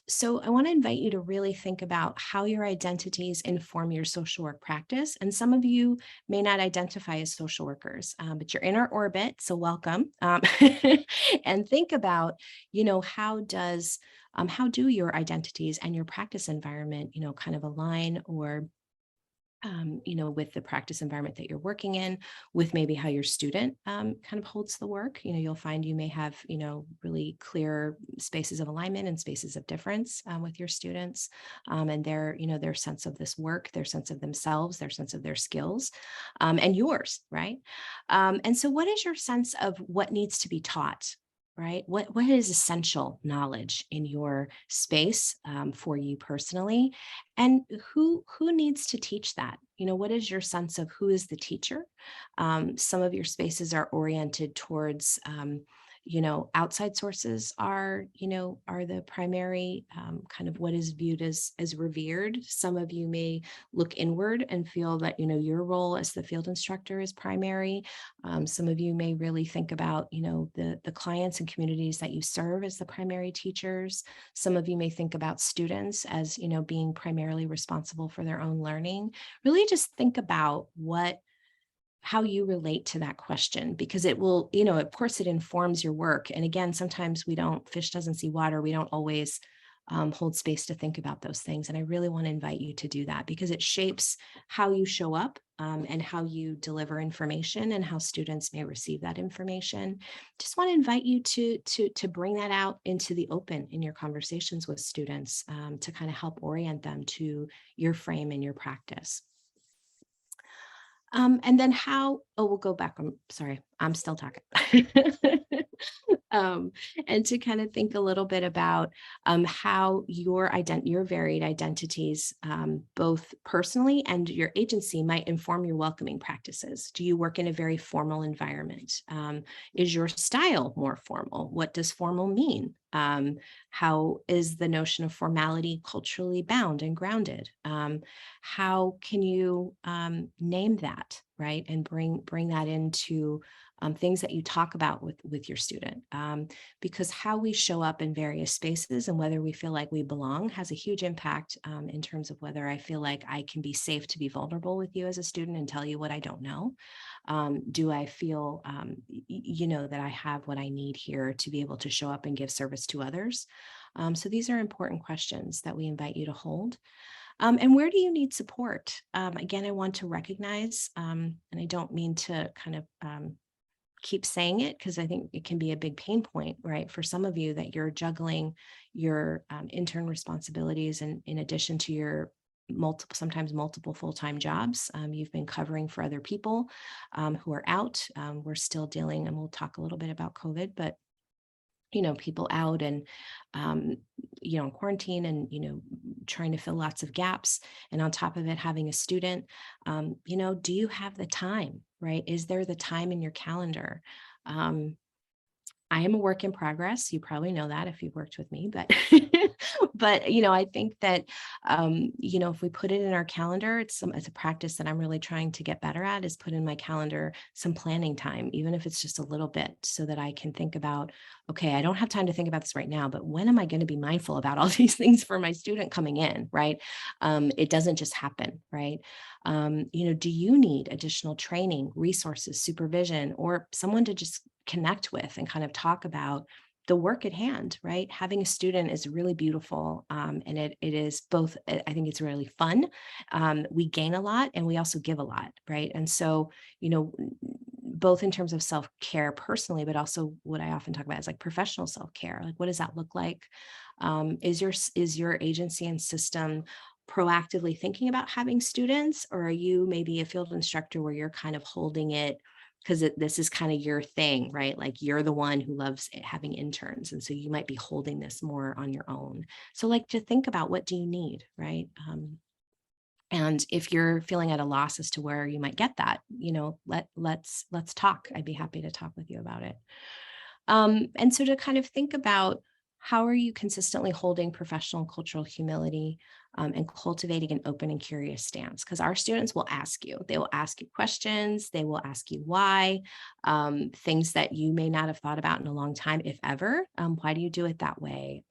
So I want to invite you to really think about how your identities inform your social work practice. And some of you may not identify as social workers, but you're in our orbit, so welcome. And think about, how do your identities and your practice environment, kind of align or with the practice environment that you're working in, with maybe how your student kind of holds the work. You'll find you may have, really clear spaces of alignment and spaces of difference with your students, and their sense of this work, their sense of themselves, their sense of their skills, and yours, right? And so what is your sense of what needs to be taught? Right? What is essential knowledge in your space for you personally? And who needs to teach that? What is your sense of who is the teacher? Some of your spaces are oriented towards, outside sources are the primary kind of what is viewed as revered. Some of you may look inward and feel that your role as the field instructor is primary. Some of you may really think about the clients and communities that you serve as the primary teachers. Some of you may think about students as being primarily responsible for their own learning. Really just think about how you relate to that question, because it will, of course it informs your work. And again, sometimes fish doesn't see water. We don't always hold space to think about those things. And I really want to invite you to do that, because it shapes how you show up and how you deliver information and how students may receive that information. Just want to invite you to bring that out into the open in your conversations with students, to kind of help orient them to your frame and your practice. And then we'll go back. I'm sorry, I'm still talking. And to kind of think a little bit about how your varied identities, both personally and your agency, might inform your welcoming practices. Do you work in a very formal environment? Is your style more formal? What does formal mean? How is the notion of formality culturally bound and grounded? How can you name that, right? And bring that into things that you talk about with your student, because how we show up in various spaces and whether we feel like we belong has a huge impact in terms of whether I feel like I can be safe to be vulnerable with you as a student and tell you what I don't know. Do I feel, that I have what I need here to be able to show up and give service to others? So these are important questions that we invite you to hold. And where do you need support? Again, I want to recognize, and I don't mean to kind of keep saying it, because I think it can be a big pain point, right? For some of you, that you're juggling your intern responsibilities, and in addition to your sometimes multiple full-time jobs, you've been covering for other people who are out. We're still dealing, and we'll talk a little bit about COVID, but people out and, in quarantine and, trying to fill lots of gaps. And on top of it, having a student, do you have the time, right? Is there the time in your calendar? I am a work in progress. You probably know that if you've worked with me, but, but, I think that, if we put it in our calendar, it's a practice that I'm really trying to get better at, is put in my calendar some planning time, even if it's just a little bit, so that I can think about, okay, I don't have time to think about this right now, but when am I going to be mindful about all these things for my student coming in, right? It doesn't just happen, right? Do you need additional training, resources, supervision, or someone to just connect with and kind of talk about the work at hand, right? Having a student is really beautiful. And it is both, I think it's really fun. We gain a lot and we also give a lot, right? And so, both in terms of self-care personally, but also what I often talk about is like professional self-care. Like, what does that look like? Is your agency and system proactively thinking about having students, or are you maybe a field instructor where you're kind of holding it because this is kind of your thing, right? Like, you're the one who loves having interns. And so you might be holding this more on your own. So like, to think about, what do you need, right? And if you're feeling at a loss as to where you might get that, let's talk. I'd be happy to talk with you about it. And so to kind of think about, how are you consistently holding professional and cultural humility, and cultivating an open and curious stance? Because our students will ask you. They will ask you questions. They will ask you why, things that you may not have thought about in a long time, if ever. Why do you do it that way?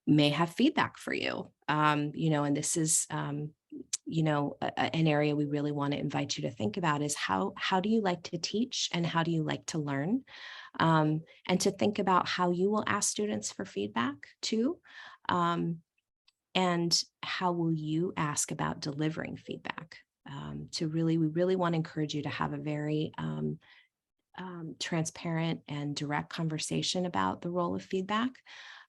may have feedback for you. And this is, an area we really want to invite you to think about is how do you like to teach and how do you like to learn? And to think about how you will ask students for feedback too. And how will you ask about delivering feedback? We really want to encourage you to have a very transparent and direct conversation about the role of feedback.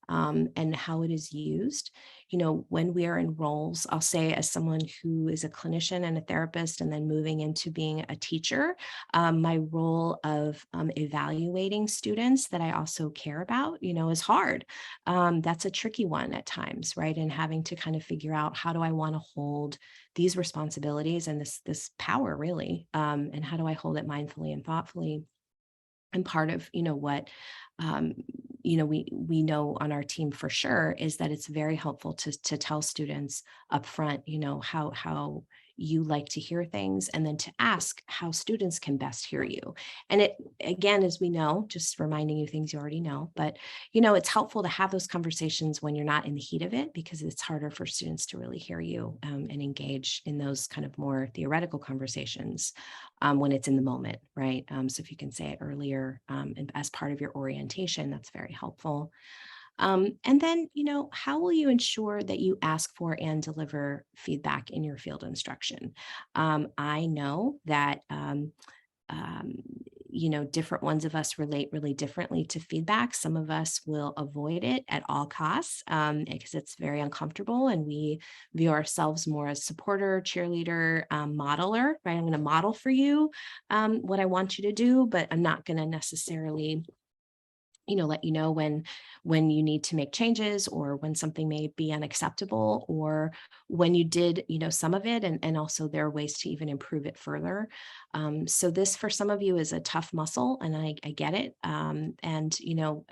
And how it is used. When we are in roles, I'll say as someone who is a clinician and a therapist and then moving into being a teacher, my role of evaluating students that I also care about, is hard. That's a tricky one at times, right? And having to kind of figure out how do I want to hold these responsibilities and this power really, and how do I hold it mindfully and thoughtfully? And part of, what, we know on our team for sure is that it's very helpful to tell students up front, how you like to hear things, and then to ask how students can best hear you. And it, again, as we know, just reminding you things you already know, but, it's helpful to have those conversations when you're not in the heat of it, because it's harder for students to really hear you and engage in those kind of more theoretical conversations when it's in the moment, right? So if you can say it earlier and as part of your orientation, that's very helpful. And then, how will you ensure that you ask for and deliver feedback in your field instruction? I know that, different ones of us relate really differently to feedback. Some of us will avoid it at all costs because it's very uncomfortable, and we view ourselves more as supporter, cheerleader, modeler, right? I'm going to model for you what I want you to do, but I'm not going to necessarily let you know when you need to make changes, or when something may be unacceptable, or when you did some of it, and also there are ways to even improve it further. So this for some of you is a tough muscle, and I get it. And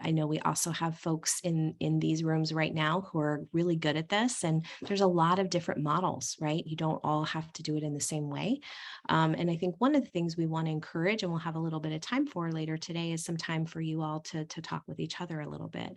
I know we also have folks in these rooms right now who are really good at this, and there's a lot of different models, right? You don't all have to do it in the same way. And I think one of the things we want to encourage, and we'll have a little bit of time for later today, is some time for you all to talk with each other a little bit,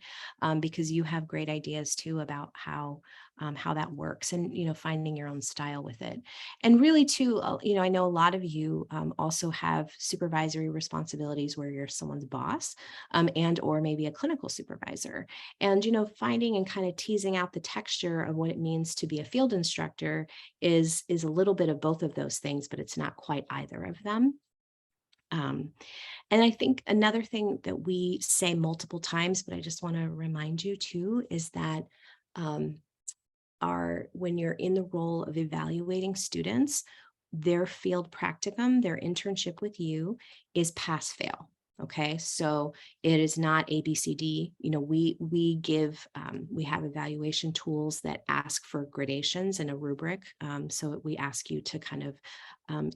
because you have great ideas too about how that works, and finding your own style with it. And really too, I know a lot of you also have supervisory responsibilities where you're someone's boss, and or maybe a clinical supervisor, and finding and kind of teasing out the texture of what it means to be a field instructor is a little bit of both of those things, but it's not quite either of them. And I think another thing that we say multiple times, but I just want to remind you too, is that when you're in the role of evaluating students, their field practicum, their internship with you, is pass fail. Okay, so it is not ABCD. We have evaluation tools that ask for gradations and a rubric. So we ask you to kind of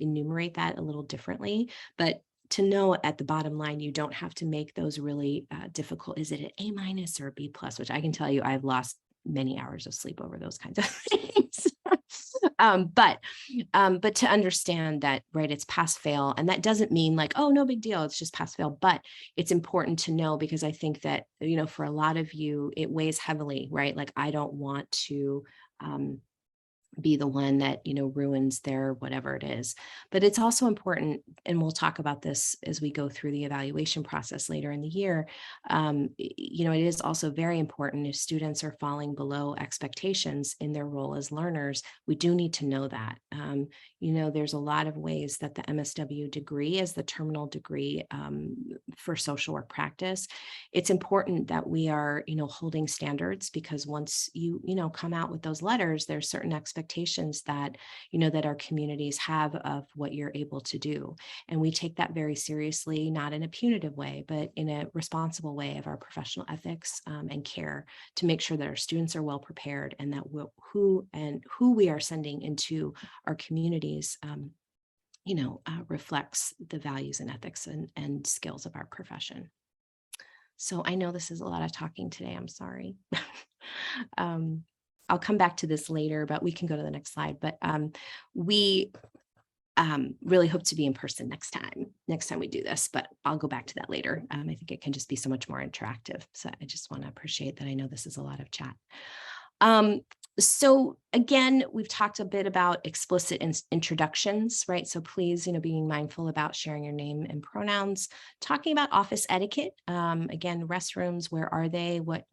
enumerate that a little differently, but to know at the bottom line, you don't have to make those really difficult. Is it an A- or a B+, which I can tell you I've lost many hours of sleep over those kinds of things. But to understand that, right, it's pass fail, and that doesn't mean like, oh, no big deal, it's just pass fail, but it's important to know, because I think that, for a lot of you, it weighs heavily, right? Like, I don't want to be the one that ruins their whatever it is. But it's also important, and we'll talk about this as we go through the evaluation process later in the year. It is also very important, if students are falling below expectations in their role as learners, we do need to know that. There's a lot of ways that the MSW degree is the terminal degree for social work practice. It's important that we are holding standards, because once you come out with those letters, there's certain expectations that that our communities have of what you're able to do, and we take that very seriously, not in a punitive way, but in a responsible way of our professional ethics and care, to make sure that our students are well prepared, and that who we are sending into our communities reflects the values and ethics and skills of our profession. So I know this is a lot of talking today. I'm sorry. I'll come back to this later, but we can go to the next slide. But really hope to be in person next time we do this, but I'll go back to that later. I think it can just be so much more interactive. So I just want to appreciate that. I know this is a lot of chat. So again, we've talked a bit about explicit introductions, right? So please, being mindful about sharing your name and pronouns, talking about office etiquette. Again, restrooms, where are they? What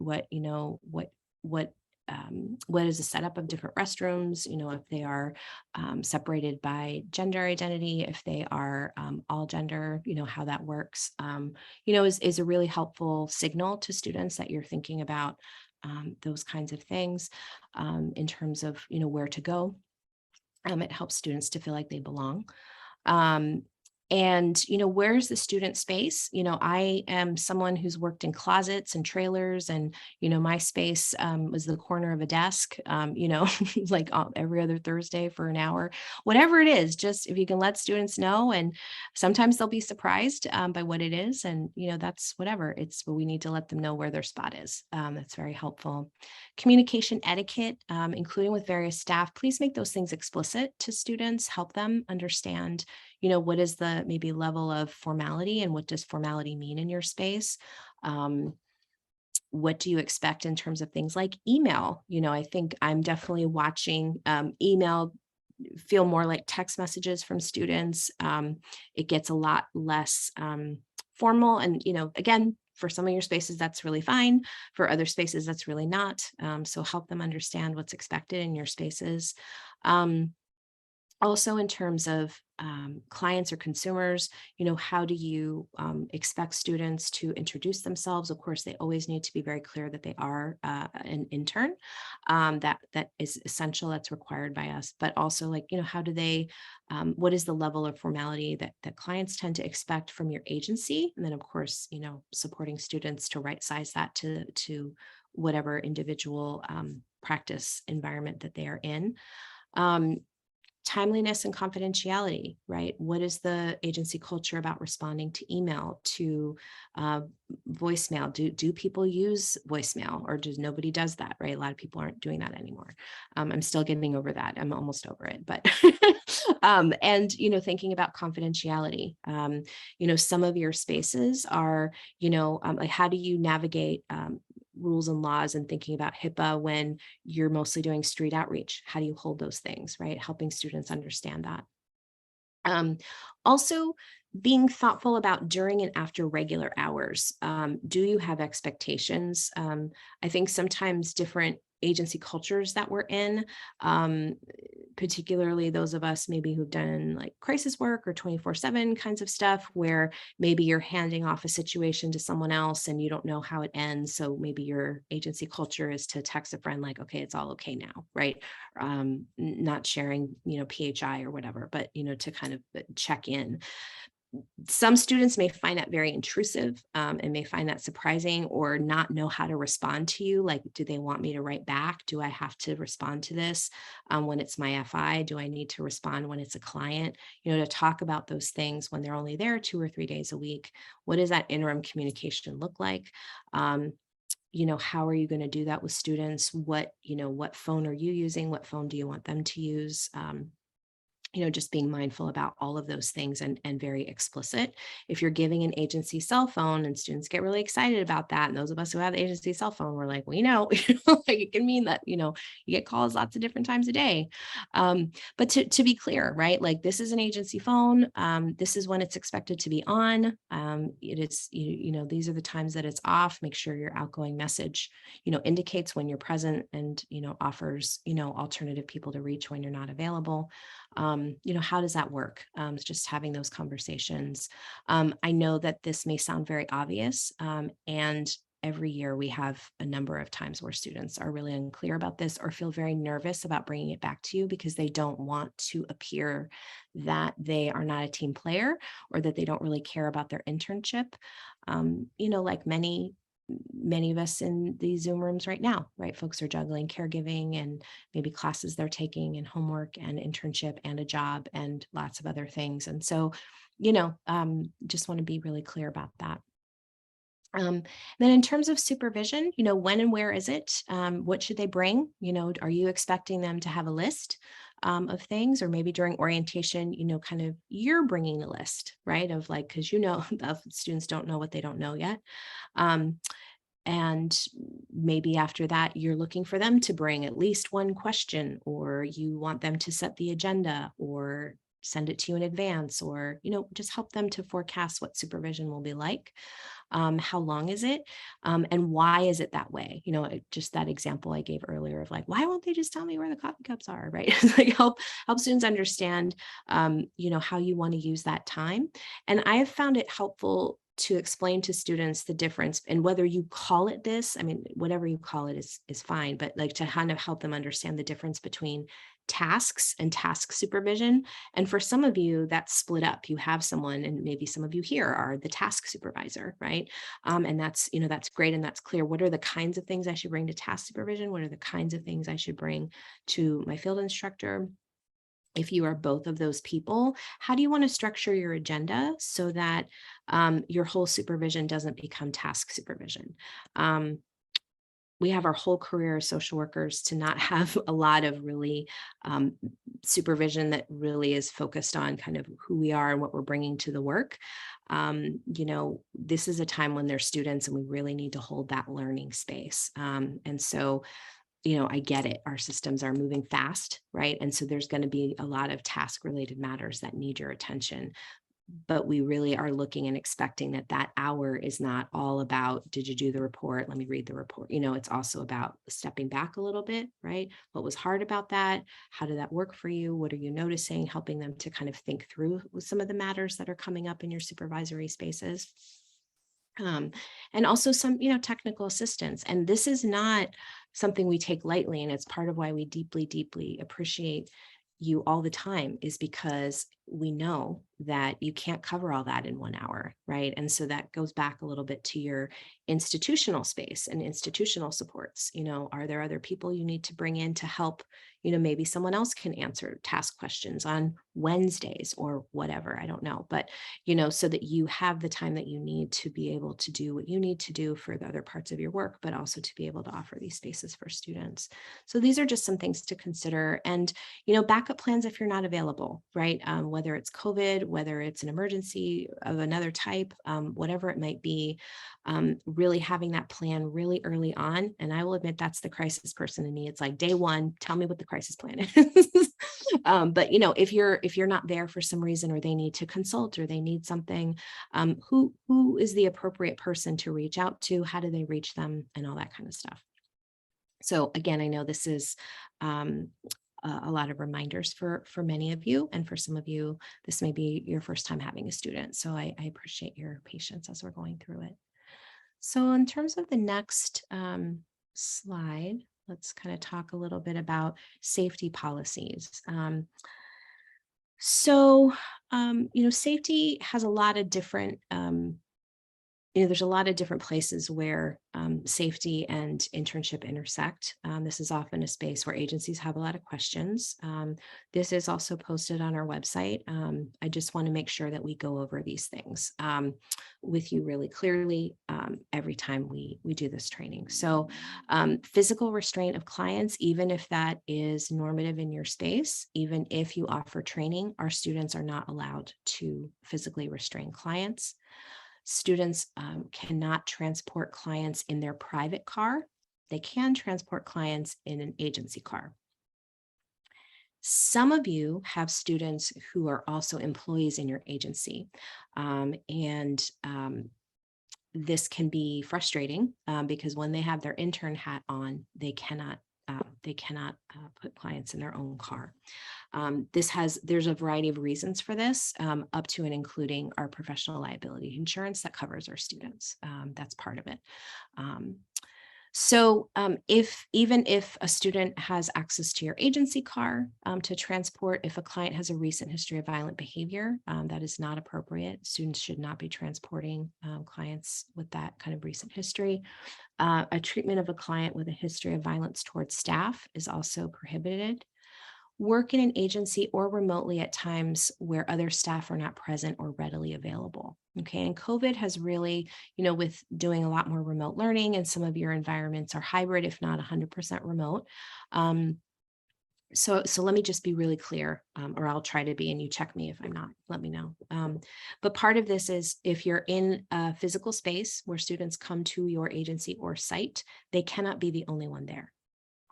is the setup of different restrooms? If they are separated by gender identity, if they are all gender, how that works, is a really helpful signal to students that you're thinking about those kinds of things in terms of, where to go. It helps students to feel like they belong. And, where's the student space? I am someone who's worked in closets and trailers, and, my space was the corner of a desk, like every other Thursday for an hour, whatever it is, just if you can let students know, and sometimes they'll be surprised by what it is. And, that's whatever we need to let them know where their spot is. That's very helpful. Communication etiquette, including with various staff, please make those things explicit to students, help them understand what is the maybe level of formality, and what does formality mean in your space? What do you expect in terms of things like email? I think I'm definitely watching email feel more like text messages from students. It gets a lot less formal. And, again, for some of your spaces, that's really fine. For other spaces, that's really not. So help them understand what's expected in your spaces. Also, in terms of clients or consumers, how do you expect students to introduce themselves? Of course, they always need to be very clear that they are an intern. That is essential. That's required by us. But also, how do they? What is the level of formality that clients tend to expect from your agency? And then, of course, supporting students to right size that to whatever individual practice environment that they are in. Timeliness and confidentiality, right? What is the agency culture about responding to email, to voicemail? Do people use voicemail, or does nobody does that, right? A lot of people aren't doing that anymore. I'm still getting over that. I'm almost over it, but and thinking about confidentiality. Some of your spaces are, like, how do you navigate rules and laws, and thinking about HIPAA when you're mostly doing street outreach? How do you hold those things, right? Helping students understand that. Also, being thoughtful about during and after regular hours. Do you have expectations? I think sometimes different agency cultures that we're in, particularly those of us maybe who've done like crisis work or 24/7 kinds of stuff, where maybe you're handing off a situation to someone else and you don't know how it ends. So maybe your agency culture is to text a friend like, okay, it's all okay now, right? Not sharing, PHI or whatever, but, to kind of check in. Some students may find that very intrusive and may find that surprising, or not know how to respond to you. Like, do they want me to write back? Do I have to respond to this when it's my FI? Do I need to respond when it's a client? To talk about those things when they're only there 2 or 3 days a week. What does that interim communication look like? How are you going to do that with students? What phone are you using? What phone do you want them to use? Just being mindful about all of those things, and very explicit. If you're giving an agency cell phone and students get really excited about that, and those of us who have the agency cell phone, we're like, well, like, it can mean that, you get calls lots of different times a day. But to be clear, right? Like, this is an agency phone. This is when it's expected to be on. It is, these are the times that it's off. Make sure your outgoing message, indicates when you're present, and, offers, alternative people to reach when you're not available. How does that work? It's just having those conversations. I know that this may sound very obvious, and every year we have a number of times where students are really unclear about this, or feel very nervous about bringing it back to you because they don't want to appear that they are not a team player, or that they don't really care about their internship. Like many of us in these Zoom rooms right now, right? Folks are juggling caregiving and maybe classes they're taking, and homework and internship and a job and lots of other things. And so, just want to be really clear about that. Then in terms of supervision, when and where is it? What should they bring? Are you expecting them to have a list of things, or maybe during orientation, kind of you're bringing a list, right? Of like, because the students don't know what they don't know yet. And maybe after that, you're looking for them to bring at least one question, or you want them to set the agenda or send it to you in advance, or, just help them to forecast what supervision will be like. How long is it? And why is it that way? Just that example I gave earlier of like, why won't they just tell me where the coffee cups are, right? It's like help students understand, how you want to use that time. And I have found it helpful to explain to students the difference, and whether you call it this, I mean, whatever you call it is fine, but like to kind of help them understand the difference between tasks and task supervision. And for some of you, that's split up. You have someone, and maybe some of you here are the task supervisor, right? And that's great, and that's clear. What are the kinds of things I should bring to task supervision? What are the kinds of things I should bring to my field instructor? If you are both of those people, how do you want to structure your agenda so that your whole supervision doesn't become task supervision? We have our whole career as social workers to not have a lot of really supervision that really is focused on kind of who we are and what we're bringing to the work. This is a time when they're students, and we really need to hold that learning space. And so I get it. Our systems are moving fast, right? And so there's going to be a lot of task related matters that need your attention. But we really are looking and expecting that hour is not all about, did you do the report? Let me read the report. It's also about stepping back a little bit, right? What was hard about that? How did that work for you? What are you noticing? Helping them to kind of think through some of the matters that are coming up in your supervisory spaces. And also some, technical assistance. And this is not something we take lightly. And it's part of why we deeply, deeply appreciate you all the time, is because we know that you can't cover all that in 1 hour, right? And so that goes back a little bit to your institutional space and institutional supports. Are there other people you need to bring in to help? Maybe someone else can answer task questions on Wednesdays or whatever, I don't know, but so that you have the time that you need to be able to do what you need to do for the other parts of your work, but also to be able to offer these spaces for students. So these are just some things to consider. And backup plans if you're not available, right? Whether it's COVID, whether it's an emergency of another type, whatever it might be, really having that plan really early on. And I will admit that's the crisis person in me. It's like day one, tell me what the crisis plan is. But if you're not there for some reason, or they need to consult, or they need something, who is the appropriate person to reach out to? How do they reach them, and all that kind of stuff. So again, I know this is a lot of reminders for many of you, and for some of you, this may be your first time having a student. So I appreciate your patience as we're going through it. So in terms of the next slide, let's kind of talk a little bit about safety policies. Safety has a lot of different, there's a lot of different places where safety and internship intersect. This is often a space where agencies have a lot of questions. This is also posted on our website. I just want to make sure that we go over these things with you really clearly every time we do this training. So physical restraint of clients, even if that is normative in your space, even if you offer training, our students are not allowed to physically restrain clients. Students cannot transport clients in their private car. They can transport clients in an agency car. Some of you have students who are also employees in your agency, and this can be frustrating because when they have their intern hat on, they cannot put clients in their own car. There's a variety of reasons for this, up to and including our professional liability insurance that covers our students. That's part of it. Even if a student has access to your agency car to transport, if a client has a recent history of violent behavior, that is not appropriate. Students should not be transporting clients with that kind of recent history. A treatment of a client with a history of violence towards staff is also prohibited. Work in an agency or remotely at times where other staff are not present or readily available. Okay, and COVID has really, with doing a lot more remote learning, and some of your environments are hybrid, if not 100% remote, So let me just be really clear, or I'll try to be, and you check me if I'm not, let me know. But part of this is if you're in a physical space where students come to your agency or site, they cannot be the only one there.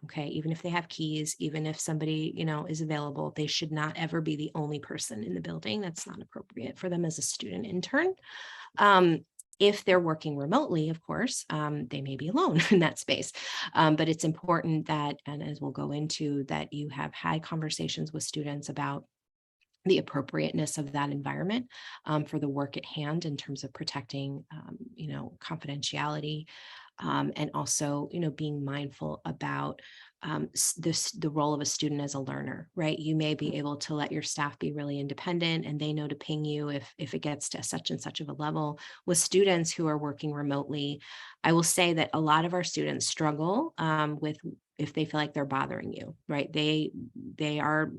Okay, even if they have keys, even if somebody, is available, they should not ever be the only person in the building. That's not appropriate for them as a student intern. If they're working remotely, of course, they may be alone in that space. But it's important that, and as we'll go into, that you have had conversations with students about the appropriateness of that environment for the work at hand in terms of protecting, confidentiality, and also, being mindful about the role of a student as a learner, right? You may be able to let your staff be really independent, and they know to ping you if it gets to such and such of a level. With students who are working remotely, I will say that a lot of our students struggle with if they feel like they're bothering you, right? They are,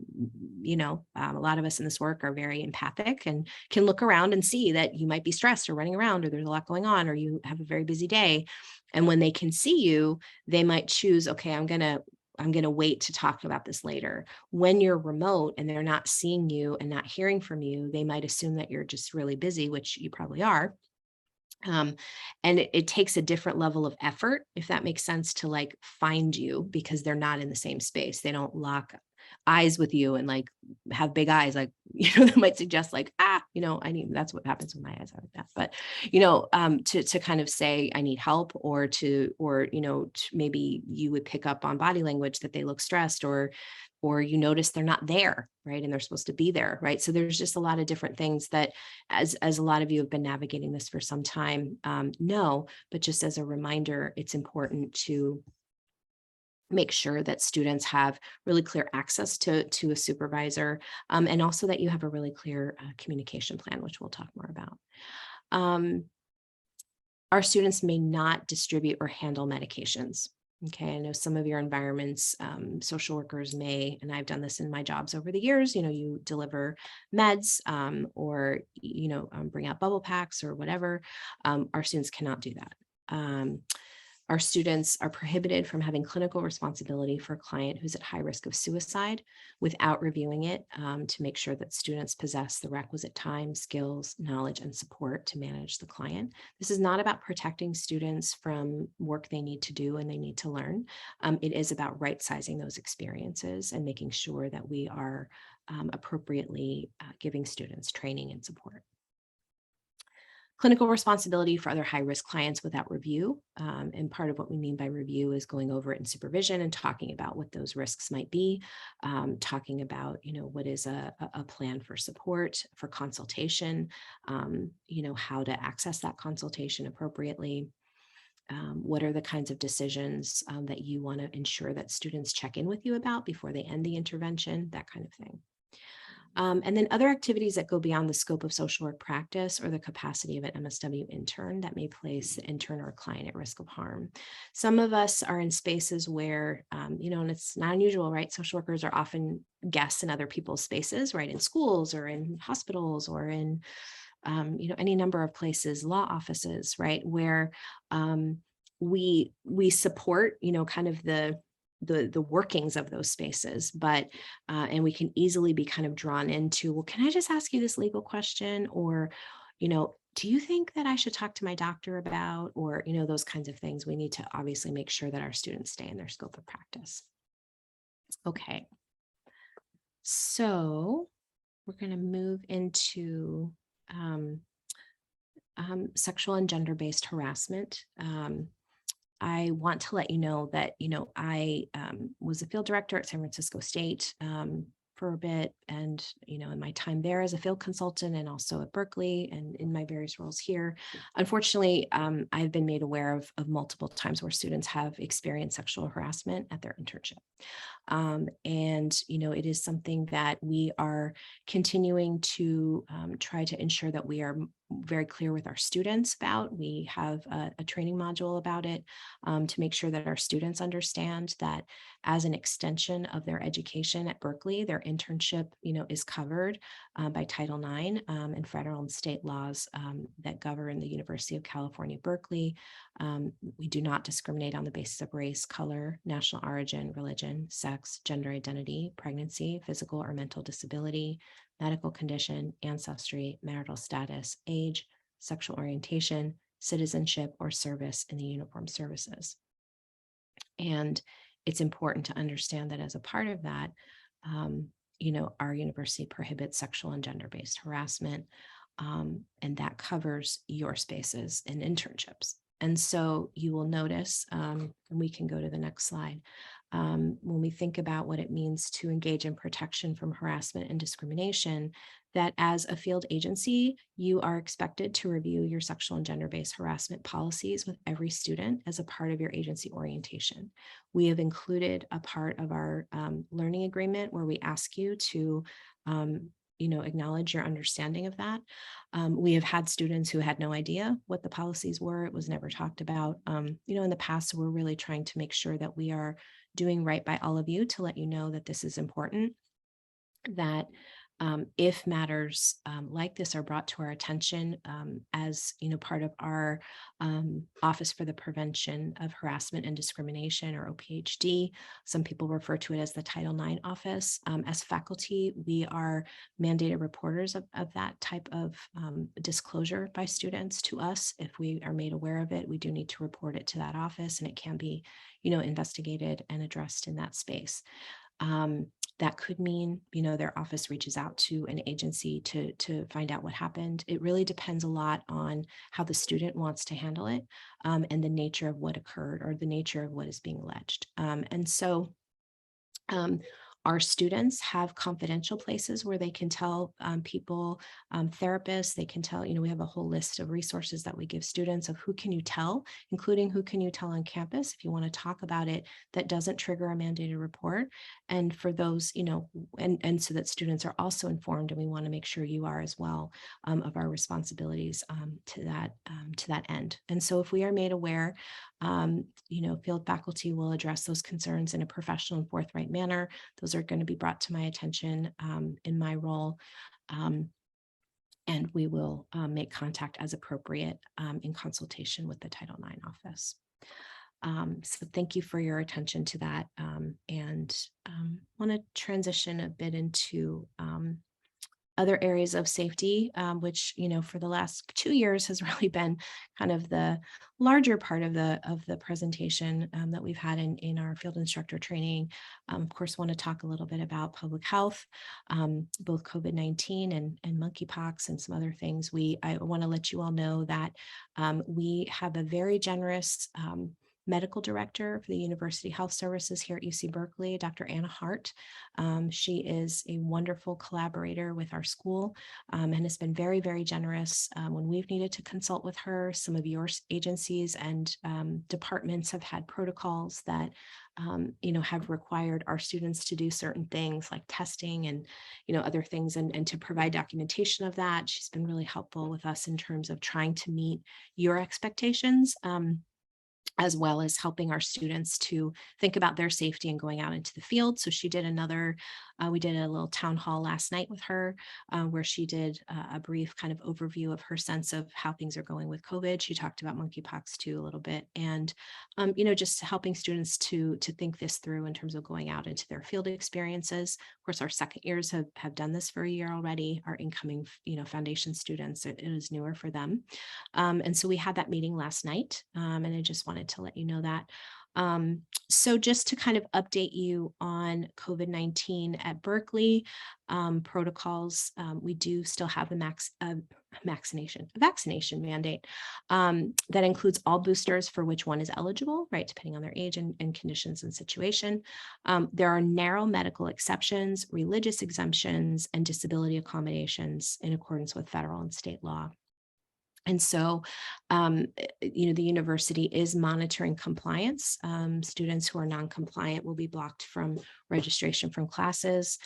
a lot of us in this work are very empathic and can look around and see that you might be stressed or running around, or there's a lot going on, or you have a very busy day. And when they can see you, they might choose, okay, I'm going to wait to talk about this later. When you're remote and they're not seeing you and not hearing from you, they might assume that you're just really busy, which you probably are. And it takes a different level of effort, if that makes sense, to like find you, because they're not in the same space. They don't lock eyes with you and like have big eyes, like, that might suggest like, I need, that's what happens when my eyes are like that. But, to kind of say, I need help, or maybe you would pick up on body language that they look stressed, or you notice they're not there, right? And they're supposed to be there, right? So there's just a lot of different things that, as a lot of you have been navigating this for some time, know, but just as a reminder, it's important to make sure that students have really clear access to a supervisor, and also that you have a really clear communication plan, which we'll talk more about. Our students may not distribute or handle medications. Okay, I know some of your environments, social workers may, and I've done this in my jobs over the years, you deliver meds, or, bring out bubble packs or whatever. Our students cannot do that. Our students are prohibited from having clinical responsibility for a client who's at high risk of suicide without reviewing it, to make sure that students possess the requisite time, skills, knowledge, and support to manage the client. This is not about protecting students from work they need to do and they need to learn. It is about right-sizing those experiences and making sure that we are appropriately giving students training and support. Clinical responsibility for other high-risk clients without review. And part of what we mean by review is going over it in supervision and talking about what those risks might be, talking about, what is a plan for support, for consultation, how to access that consultation appropriately. What are the kinds of decisions that you want to ensure that students check in with you about before they end the intervention, that kind of thing. And then other activities that go beyond the scope of social work practice or the capacity of an MSW intern that may place the intern or client at risk of harm. Some of us are in spaces where, and it's not unusual, right? Social workers are often guests in other people's spaces, right? In schools or in hospitals or in, any number of places, law offices, right? Where we support, kind of the workings of those spaces, but and we can easily be kind of drawn into, well, can I just ask you this legal question, or do you think that I should talk to my doctor about, or those kinds of things. We need to obviously make sure that our students stay in their scope of practice. Okay, so we're going to move into sexual and gender-based harassment. I want to let you know that, I was a field director at San Francisco State for a bit, and, in my time there as a field consultant and also at Berkeley and in my various roles here, unfortunately, I've been made aware of multiple times where students have experienced sexual harassment at their internship. And, it is something that we are continuing to try to ensure that we are very clear with our students about. We have a training module about it to make sure that our students understand that as an extension of their education at Berkeley, their internship, is covered by Title IX and federal and state laws that govern the University of California, Berkeley. We do not discriminate on the basis of race, color, national origin, religion, sex, gender identity, pregnancy, physical or mental disability, medical condition, ancestry, marital status, age, sexual orientation, citizenship, or service in the uniformed services. And it's important to understand that as a part of that, our university prohibits sexual and gender-based harassment, and that covers your spaces and internships. And so you will notice, and we can go to the next slide, when we think about what it means to engage in protection from harassment and discrimination, that as a field agency, you are expected to review your sexual and gender-based harassment policies with every student as a part of your agency orientation. We have included a part of our learning agreement where we ask you to acknowledge your understanding of that. We have had students who had no idea what the policies were. It was never talked about, in the past. So we're really trying to make sure that we are doing right by all of you to let you know that this is important, that if matters like this are brought to our attention as part of our Office for the Prevention of Harassment and Discrimination, or OPHD, some people refer to it as the Title IX office. As faculty, we are mandated reporters of that type of disclosure by students to us. If we are made aware of it, we do need to report it to that office, and it can be investigated and addressed in that space. That could mean, their office reaches out to an agency to find out what happened. It really depends a lot on how the student wants to handle it and the nature of what occurred or the nature of what is being alleged. And so our students have confidential places where they can tell people, therapists, they can tell, we have a whole list of resources that we give students of who can you tell, including who can you tell on campus if you want to talk about it that doesn't trigger a mandated report. And for those, and so that students are also informed, and we want to make sure you are as well, of our responsibilities to that end. And so if we are made aware, field faculty will address those concerns in a professional and forthright manner. Those are going to be brought to my attention in my role, and we will make contact as appropriate in consultation with the Title IX office. So thank you for your attention to that, and want to transition a bit into other areas of safety, which, for the last 2 years has really been kind of the larger part of the presentation that we've had in our field instructor training. Of course, want to talk a little bit about public health, both COVID-19 and monkeypox and some other things. I want to let you all know that we have a very generous medical director for the University Health Services here at UC Berkeley, Dr. Anna Hart. She is a wonderful collaborator with our school and has been very, very generous when we've needed to consult with her. Some of your agencies and departments have had protocols that have required our students to do certain things like testing and, other things, and to provide documentation of that. She's been really helpful with us in terms of trying to meet your expectations, as well as helping our students to think about their safety and going out into the field. So she did we did a little town hall last night with her where she did a brief kind of overview of her sense of how things are going with COVID. She talked about monkeypox too a little bit, and just helping students to think this through in terms of going out into their field experiences. Of course, our second years have done this for a year already. Our incoming foundation students, it is newer for them. And so we had that meeting last night, and I just wanted to let you know that. So just to kind of update you on COVID-19 at Berkeley protocols, we do still have a vaccination mandate that includes all boosters for which one is eligible, right, depending on their age and conditions and situation. There are narrow medical exceptions, religious exemptions, and disability accommodations in accordance with federal and state law. And so, the university is monitoring compliance. Students who are non-compliant will be blocked from registration from classes.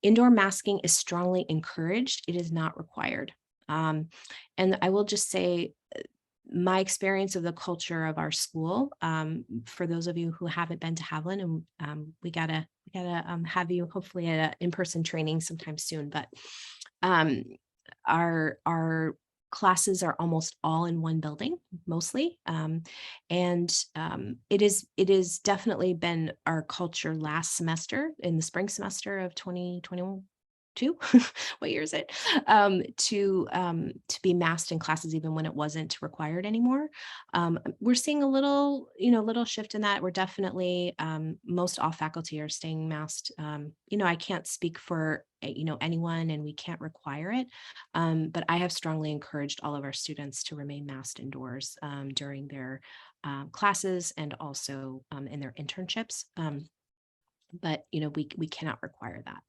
Indoor masking is strongly encouraged. It is not required. And I will just say, my experience of the culture of our school, for those of you who haven't been to Haviland, and we gotta have you hopefully at an in-person training sometime soon, but our classes are almost all in one building, mostly. It is definitely been our culture last semester, in the spring semester of 2021. What year is it? To be masked in classes even when it wasn't required anymore. We're seeing a little shift in that. We're definitely, most all faculty are staying masked. I can't speak for anyone, and we can't require it, but I have strongly encouraged all of our students to remain masked indoors during their classes and also in their internships. But we cannot require that.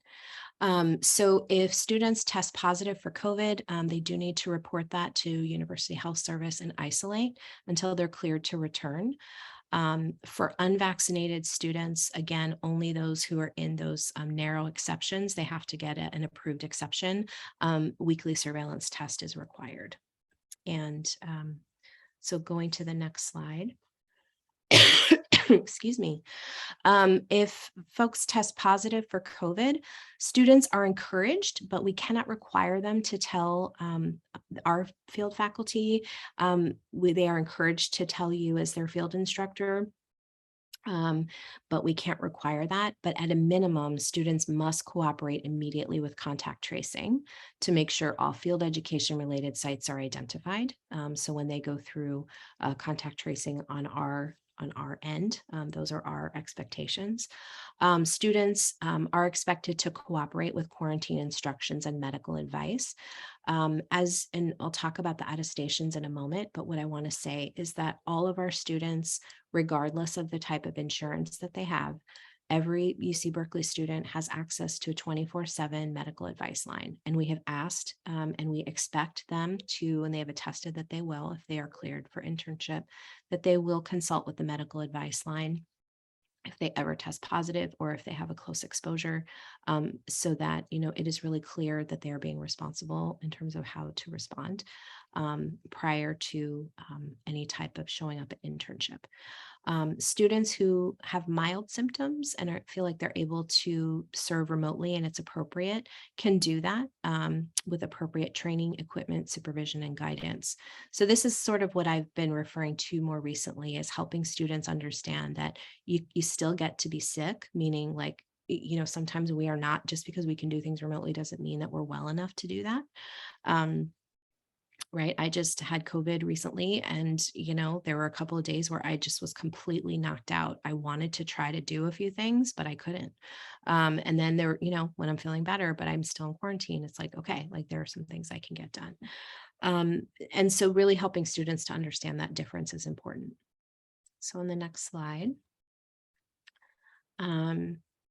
So if students test positive for COVID, they do need to report that to University Health Service and isolate until they're cleared to return. For unvaccinated students, again, only those who are in those narrow exceptions, they have to get an approved exception. Weekly surveillance test is required. And so going to the next slide. Excuse me. If folks test positive for COVID, students are encouraged, but we cannot require them to tell our field faculty. They are encouraged to tell you as their field instructor, but we can't require that. But at a minimum, students must cooperate immediately with contact tracing to make sure all field education related sites are identified. So when they go through contact tracing on our end, those are our expectations. Students are expected to cooperate with quarantine instructions and medical advice. And I'll talk about the attestations in a moment, but what I want to say is that all of our students, regardless of the type of insurance that they have, every UC Berkeley student has access to a 24/7 medical advice line. And we have asked and we expect them to, and they have attested that they will, if they are cleared for internship, that they will consult with the medical advice line if they ever test positive or if they have a close exposure, so that it is really clear that they are being responsible in terms of how to respond prior to any type of showing up at internship. Students who have mild symptoms and feel like they're able to serve remotely and it's appropriate can do that with appropriate training, equipment, supervision, and guidance. So this is sort of what I've been referring to more recently, is helping students understand that you still get to be sick, meaning like, sometimes we are not, just because we can do things remotely doesn't mean that we're well enough to do that. Right. I just had COVID recently, and, there were a couple of days where I just was completely knocked out. I wanted to try to do a few things, but I couldn't. And then there, when I'm feeling better, but I'm still in quarantine, it's like, okay, like there are some things I can get done. And so really helping students to understand that difference is important. So on the next slide.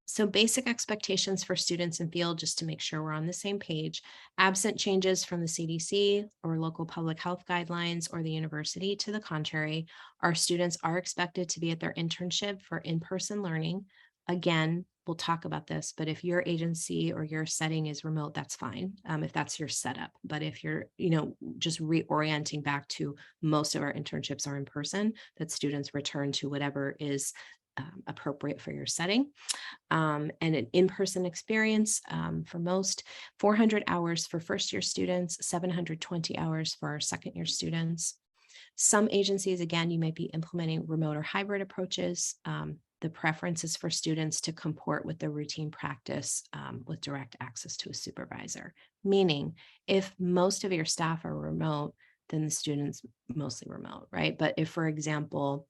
So basic expectations for students in field, just to make sure we're on the same page. Absent changes from the CDC or local public health guidelines or the university to the contrary, our students are expected to be at their internship for in-person learning. Again, we'll talk about this, but if your agency or your setting is remote, that's fine, if that's your setup. But if you're, just reorienting back to most of our internships are in person, that students return to whatever is appropriate for your setting. And an in-person experience for most, 400 hours for first-year students, 720 hours for our second-year students. Some agencies, again, you might be implementing remote or hybrid approaches. The preference is for students to comport with the routine practice with direct access to a supervisor, meaning if most of your staff are remote, then the students mostly remote, right? But if, for example,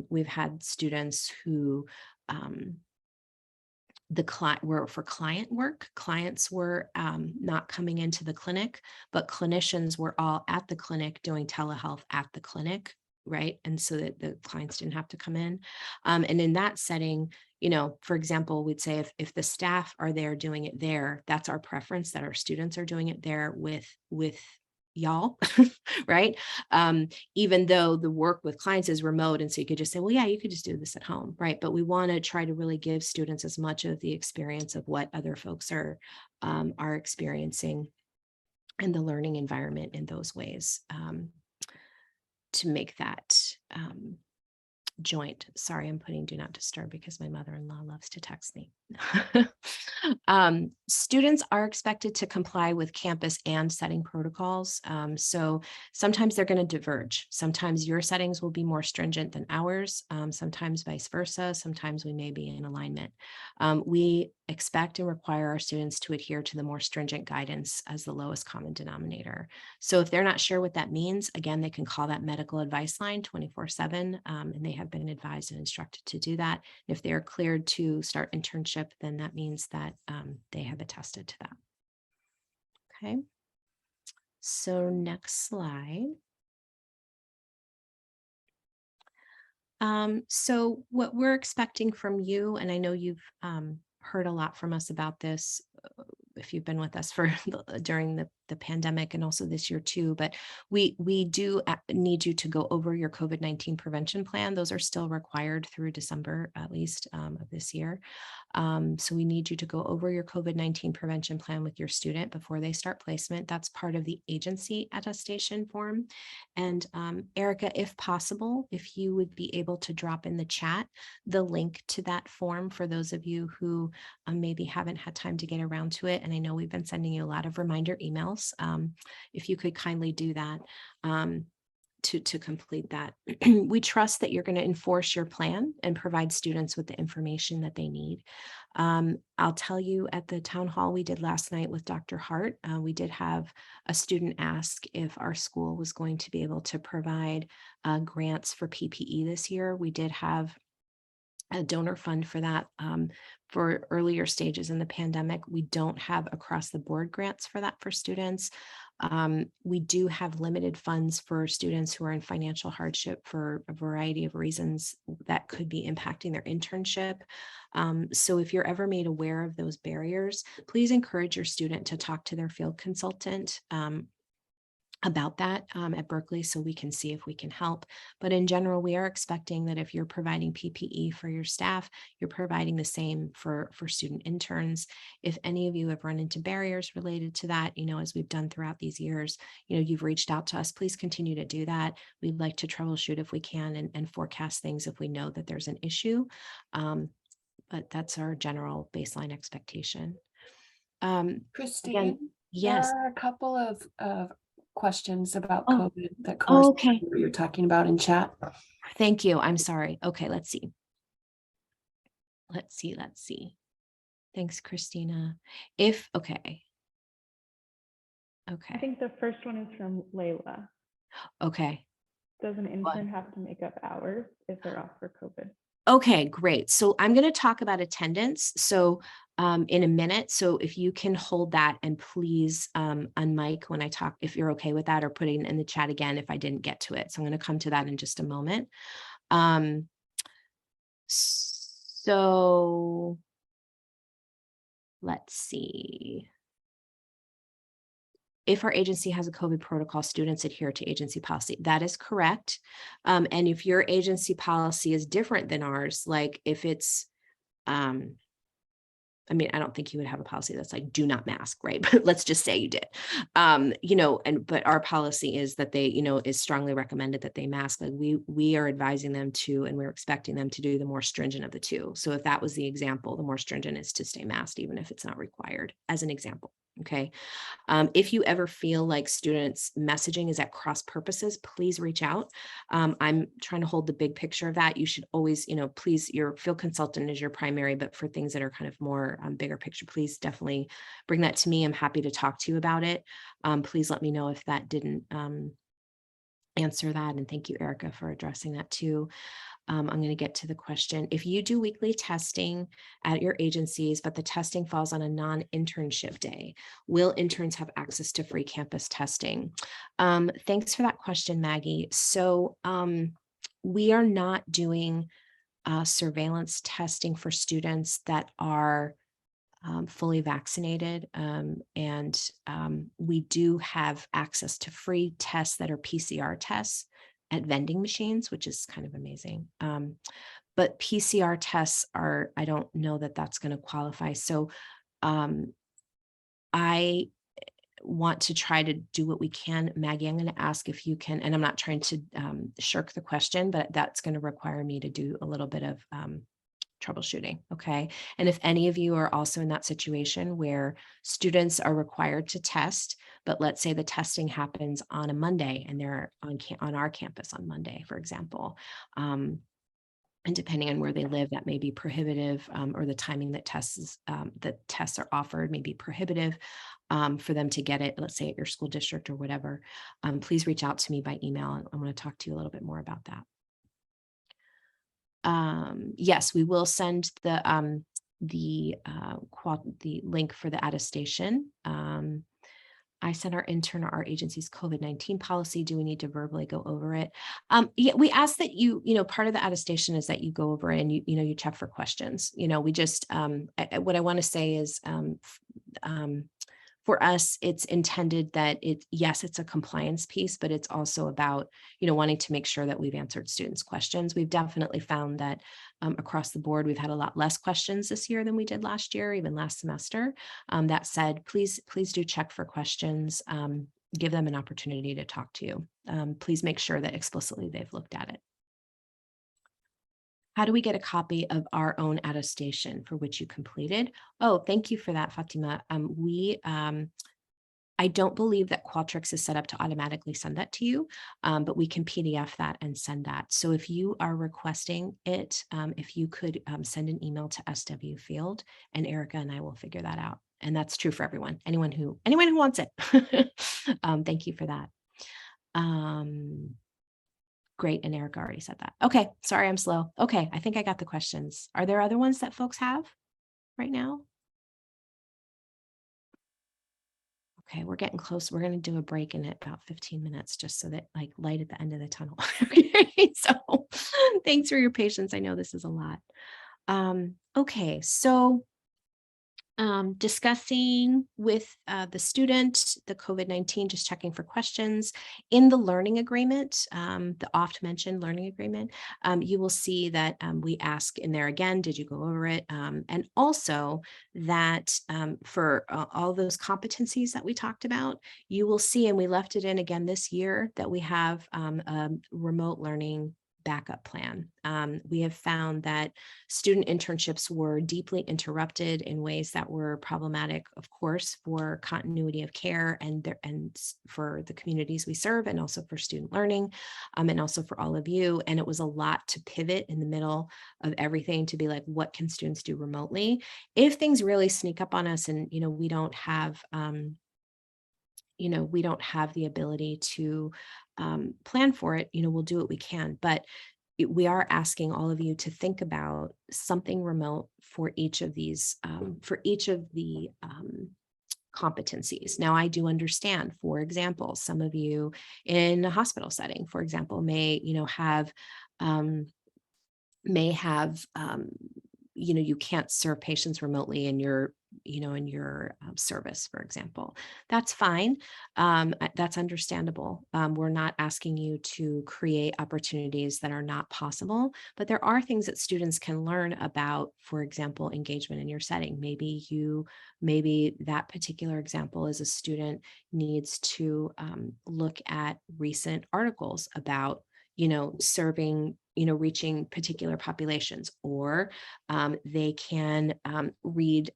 we've had students who the client were for client work. Clients were not coming into the clinic, but clinicians were all at the clinic doing telehealth at the clinic, right? And so that the clients didn't have to come in. And in that setting, for example, we'd say if the staff are there doing it there, that's our preference, that our students are doing it there with y'all, right? Even though the work with clients is remote. And so you could just say, well, yeah, you could just do this at home, right? But we want to try to really give students as much of the experience of what other folks are experiencing and the learning environment in those ways to make that joint. Sorry, I'm putting do not disturb because my mother-in-law loves to text me. Students are expected to comply with campus and setting protocols. So sometimes they're going to diverge. Sometimes your settings will be more stringent than ours. Sometimes vice versa. Sometimes we may be in alignment. We expect and require our students to adhere to the more stringent guidance as the lowest common denominator. So if they're not sure what that means, again, they can call that medical advice line 24/7, and they have been advised and instructed to do that. If they are cleared to start internship, then that means that they have attested to that. Okay. So next slide. So what we're expecting from you, and I know you've heard a lot from us about this if you've been with us for during the pandemic and also this year too, but we do need you to go over your COVID-19 prevention plan. Those are still required through December, at least of this year. So we need you to go over your COVID-19 prevention plan with your student before they start placement. That's part of the agency attestation form. And Erica, if possible, if you would be able to drop in the chat the link to that form for those of you who maybe haven't had time to get around to it. And I know we've been sending you a lot of reminder emails. If you could kindly do that to complete that. We trust that you're going to enforce your plan and provide students with the information that they need. I'll tell you, at the town hall we did last night with Dr. Hart, we did have a student ask if our school was going to be able to provide grants for PPE this year. We did have a donor fund for that for earlier stages in the pandemic. We don't have across the board grants for that for students. We do have limited funds for students who are in financial hardship for a variety of reasons that could be impacting their internship. So if you're ever made aware of those barriers, please encourage your student to talk to their field consultant about that at Berkeley so we can see if we can help. But in general, we are expecting that if you're providing PPE for your staff, you're providing the same for student interns. If any of you have run into barriers related to that, as we've done throughout these years, you've reached out to us, please continue to do that. We'd like to troubleshoot if we can and forecast things if we know that there's an issue. But that's our general baseline expectation. Christine, Again, yes. there are a couple of questions about Oh. COVID that Oh, correspond okay. to what you're talking about in chat. Thank you. I'm sorry. Okay, let's see. Let's see. Thanks, Christina. Okay. I think the first one is from Layla. Okay. Does an intern have to make up hours if they're off for COVID? Okay, great. So I'm going to talk about attendance. So in a minute. So if you can hold that and please unmic when I talk, if you're okay with that, or put it in the chat again if I didn't get to it. So I'm going to come to that in just a moment. So let's see. If our agency has a COVID protocol, students adhere to agency policy. That is correct. And if your agency policy is different than ours, like if it's, I don't think you would have a policy that's like, do not mask, right? But let's just say you did, but our policy is that they, is strongly recommended that they mask. Like we are advising them to, and we're expecting them to do the more stringent of the two. So if that was the example, the more stringent is to stay masked, even if it's not required, as an example. Okay. If you ever feel like students' messaging is at cross purposes, please reach out. I'm trying to hold the big picture of that. You should always, please, your field consultant is your primary, but for things that are kind of more bigger picture, please definitely bring that to me. I'm happy to talk to you about it. Please let me know if that didn't answer that. And thank you, Erica, for addressing that too. I'm going to get to the question. If you do weekly testing at your agencies, but the testing falls on a non-internship day, will interns have access to free campus testing? Thanks for that question, Maggie. So we are not doing surveillance testing for students that are fully vaccinated. And we do have access to free tests that are PCR tests at vending machines, which is kind of amazing. But PCR tests I don't know that that's going to qualify. So want to try to do what we can. Maggie, I'm going to ask if you can, and I'm not trying to shirk the question, but that's going to require me to do a little bit of troubleshooting. Okay. And if any of you are also in that situation where students are required to test, but let's say the testing happens on a Monday and they're on our campus on Monday, for example, and depending on where they live, that may be prohibitive, or the timing that tests are offered may be prohibitive for them to get it, let's say at your school district or whatever. Please reach out to me by email. I want to talk to you a little bit more about that. Yes, we will send the link for the attestation. I sent our intern our agency's COVID-19 policy. Do we need to verbally go over it? Yeah, we ask that part of the attestation is that you go over it and you check for questions. We just, what I want to say is, for us, it's intended that yes, it's a compliance piece, but it's also about, wanting to make sure that we've answered students' questions. We've definitely found that across the board, we've had a lot less questions this year than we did last year, even last semester. That said, please do check for questions. Give them an opportunity to talk to you. Please make sure that explicitly they've looked at it. How do we get a copy of our own attestation for which you completed? Oh, thank you for that, Fatima. I don't believe that Qualtrics is set up to automatically send that to you, but we can PDF that and send that. So if you are requesting it, if you could send an email to SW Field, and Erica and I will figure that out. And that's true for everyone, anyone who wants it. Thank you for that. Great, and Erica already said that. Okay, sorry, I'm slow. Okay, I think I got the questions. Are there other ones that folks have right now? Okay, we're getting close. We're going to do a break in about 15 minutes, just so that light at the end of the tunnel. Okay, so thanks for your patience. I know this is a lot. Okay, so discussing with the student, the COVID-19, just checking for questions. In the learning agreement, the oft mentioned learning agreement, you will see that we ask in there again, did you go over it? And also that for all those competencies that we talked about, you will see, and we left it in again this year, that we have a remote learning backup plan. We have found that student internships were deeply interrupted in ways that were problematic, of course, for continuity of care and for the communities we serve, and also for student learning, and also for all of you. And it was a lot to pivot in the middle of everything to be like, what can students do remotely? If things really sneak up on us and, we don't have the ability to plan for it, we'll do what we can. But we are asking all of you to think about something remote for each of these, for each of the competencies. Now, I do understand, for example, some of you in a hospital setting, for example, may have you can't serve patients remotely in your service, for example. That's fine. That's understandable. We're not asking you to create opportunities that are not possible, but there are things that students can learn about, for example, engagement in your setting. Maybe that particular example is a student needs to look at recent articles about serving, reaching particular populations, or they can read,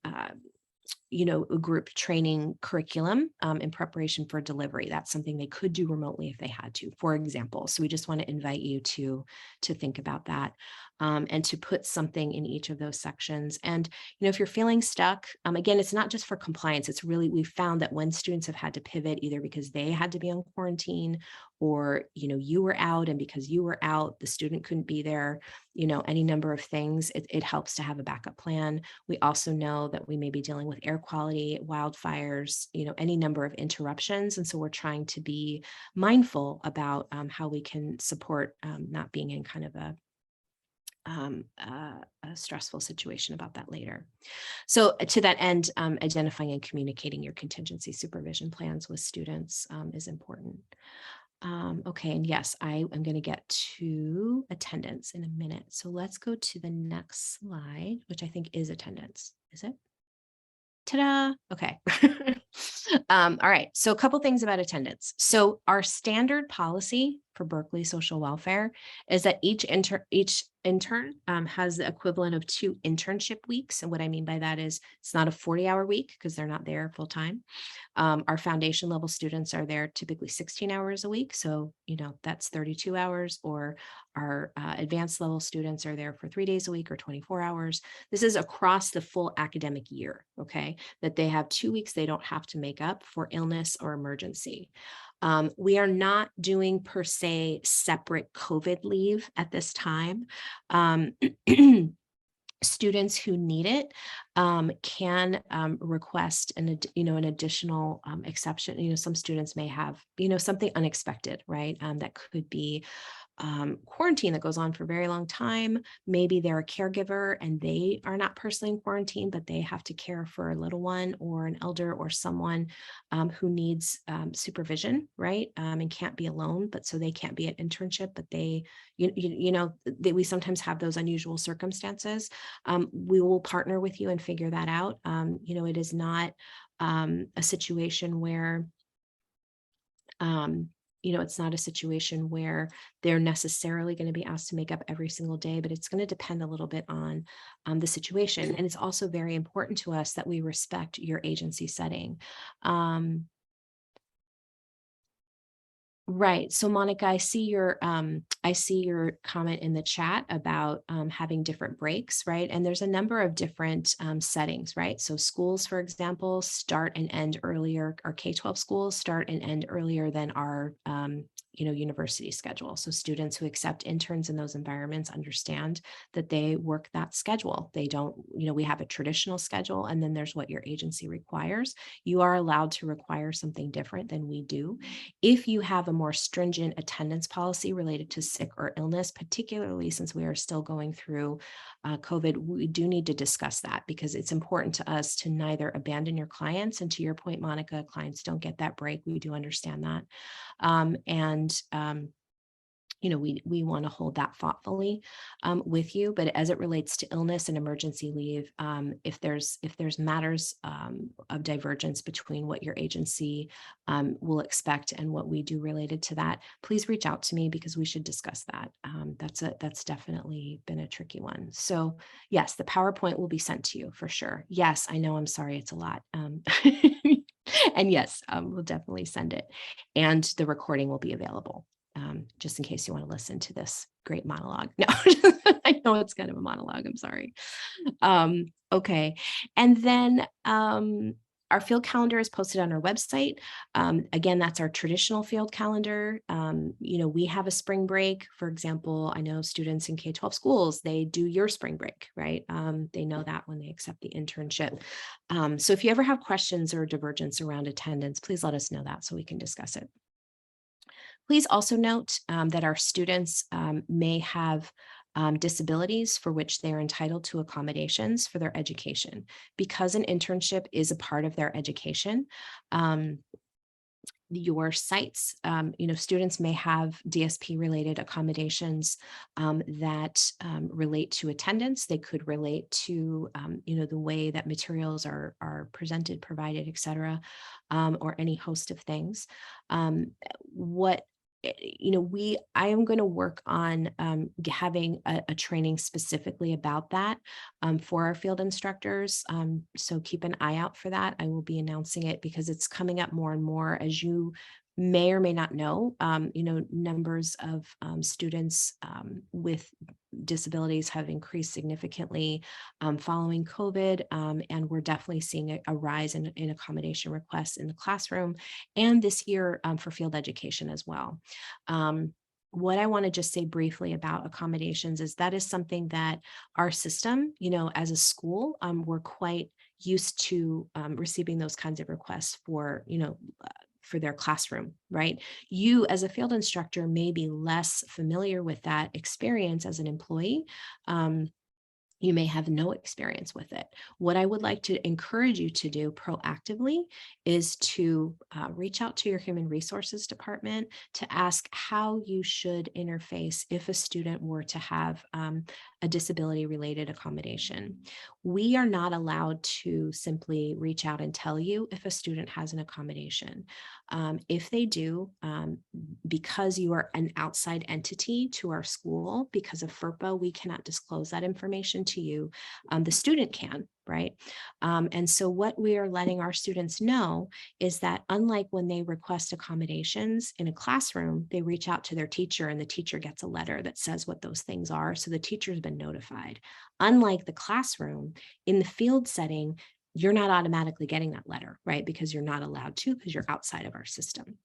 a group training curriculum in preparation for delivery. That's something they could do remotely if they had to, for example. So we just want to invite you to think about that, and to put something in each of those sections. And, if you're feeling stuck, again, it's not just for compliance. It's really, we found that when students have had to pivot, either because they had to be on quarantine, or, you were out, and because you were out, the student couldn't be there, any number of things, it helps to have a backup plan. We also know that we may be dealing with air quality, wildfires, any number of interruptions. And so we're trying to be mindful about how we can support not being in kind of a stressful situation about that later. So to that end, identifying and communicating your contingency supervision plans with students is important. Okay, and yes, I am going to get to attendance in a minute. So let's go to the next slide, which I think is attendance. Is it? Ta-da! Okay. All right, so a couple things about attendance. So our standard policy for Berkeley Social Welfare is that each intern has the equivalent of 2 internship weeks. And what I mean by that is it's not a 40-hour week because they're not there full time. Our foundation level students are there typically 16 hours a week. So, that's 32 hours, or our advanced level students are there for 3 days a week or 24 hours. This is across the full academic year, okay? That they have 2 weeks they don't have to make up for illness or emergency. We are not doing per se separate COVID leave at this time. Students who need it can request an additional exception. Some students may have something unexpected, right? That could be quarantine that goes on for a very long time. Maybe they're a caregiver and they are not personally in quarantine, but they have to care for a little one or an elder or someone who needs supervision, right? And can't be alone, but so they can't be at internship, but we sometimes have those unusual circumstances. We will partner with you and figure that out. It is not a situation where it's not a situation where they're necessarily going to be asked to make up every single day, but it's going to depend a little bit on the situation. And it's also very important to us that we respect your agency setting. Right. So Monica, I see your comment in the chat about having different breaks, right? And there's a number of different settings, right? So schools, for example, start and end earlier. Our K-12 schools start and end earlier than our university schedule. So students who accept interns in those environments understand that they work that schedule. They don't, we have a traditional schedule, and then there's what your agency requires. You are allowed to require something different than we do. If you have a more stringent attendance policy related to sick or illness, particularly since we are still going through COVID, we do need to discuss that, because it's important to us to neither abandon your clients. And to your point, Monica, clients don't get that break. We do understand that. We want to hold that thoughtfully with you. But as it relates to illness and emergency leave, if there's matters of divergence between what your agency will expect and what we do related to that, please reach out to me, because we should discuss that. That's definitely been a tricky one. So yes, the PowerPoint will be sent to you for sure. Yes, I know. I'm sorry. It's a lot. And yes, we'll definitely send it. And the recording will be available. Just in case you want to listen to this great monologue. No, I know it's kind of a monologue. I'm sorry. Okay. And then our field calendar is posted on our website. Again, that's our traditional field calendar. We have a spring break. For example, I know students in K-12 schools, they do your spring break, right? They know that when they accept the internship. So if you ever have questions or divergence around attendance, please let us know that so we can discuss it. Please also note that our students may have disabilities for which they are entitled to accommodations for their education. Because an internship is a part of their education, your sites, students may have DSP related accommodations that relate to attendance. They could relate to, the way that materials are presented, provided, et cetera, or any host of things. I am going to work on having a training specifically about that for our field instructors. So keep an eye out for that. I will be announcing it because it's coming up more and more. As you may or may not know, numbers of students with disabilities have increased significantly following COVID, and we're definitely seeing a rise in accommodation requests in the classroom, and this year for field education as well. What I want to just say briefly about accommodations is that is something that our system, as a school, we're quite used to receiving those kinds of requests for, for their classroom, right? You as a field instructor may be less familiar with that experience as an employee. You may have no experience with it. What I would like to encourage you to do proactively is to reach out to your human resources department to ask how you should interface if a student were to have a disability related accommodation. We are not allowed to simply reach out and tell you if a student has an accommodation. If they do, because you are an outside entity to our school, because of FERPA, we cannot disclose that information to you. The student can, right? And so what we are letting our students know is that unlike when they request accommodations in a classroom, they reach out to their teacher and the teacher gets a letter that says what those things are. So the teacher's been notified. Unlike the classroom, in the field setting, you're not automatically getting that letter, right? Because you're not allowed to, because you're outside of our system.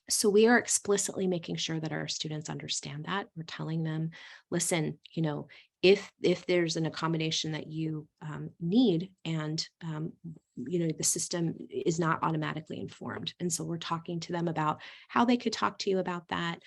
So we are explicitly making sure that our students understand that. We're telling them, listen, you know, if there's an accommodation that you need and, you know, the system is not automatically informed. And so we're talking to them about how they could talk to you about that.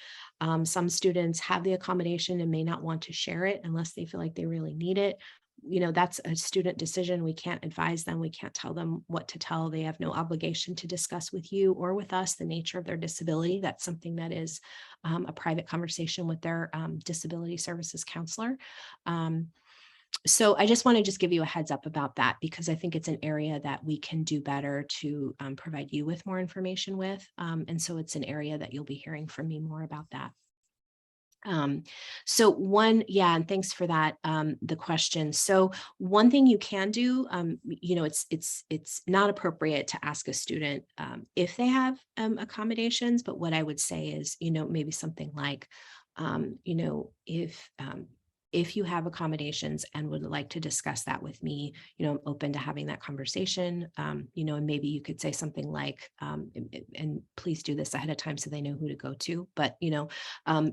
Some students have the accommodation and may not want to share it unless they feel like they really need it. You know, that's a student decision. We can't advise them. We can't tell them what to tell. They have no obligation to discuss with you or with us the nature of their disability. That's something that is a private conversation with their disability services counselor. So I just want to just give you a heads up about that, because I think it's an area that we can do better to provide you with more information with. And so it's an area that you'll be hearing from me more about that. So one, yeah, and thanks for that, the question. So one thing you can do, you know, it's not appropriate to ask a student if they have accommodations, but what I would say is, you know, maybe something like, you know, if you have accommodations and would like to discuss that with me, you know, I'm open to having that conversation, you know, and maybe you could say something like, and please do this ahead of time so they know who to go to, but, you know,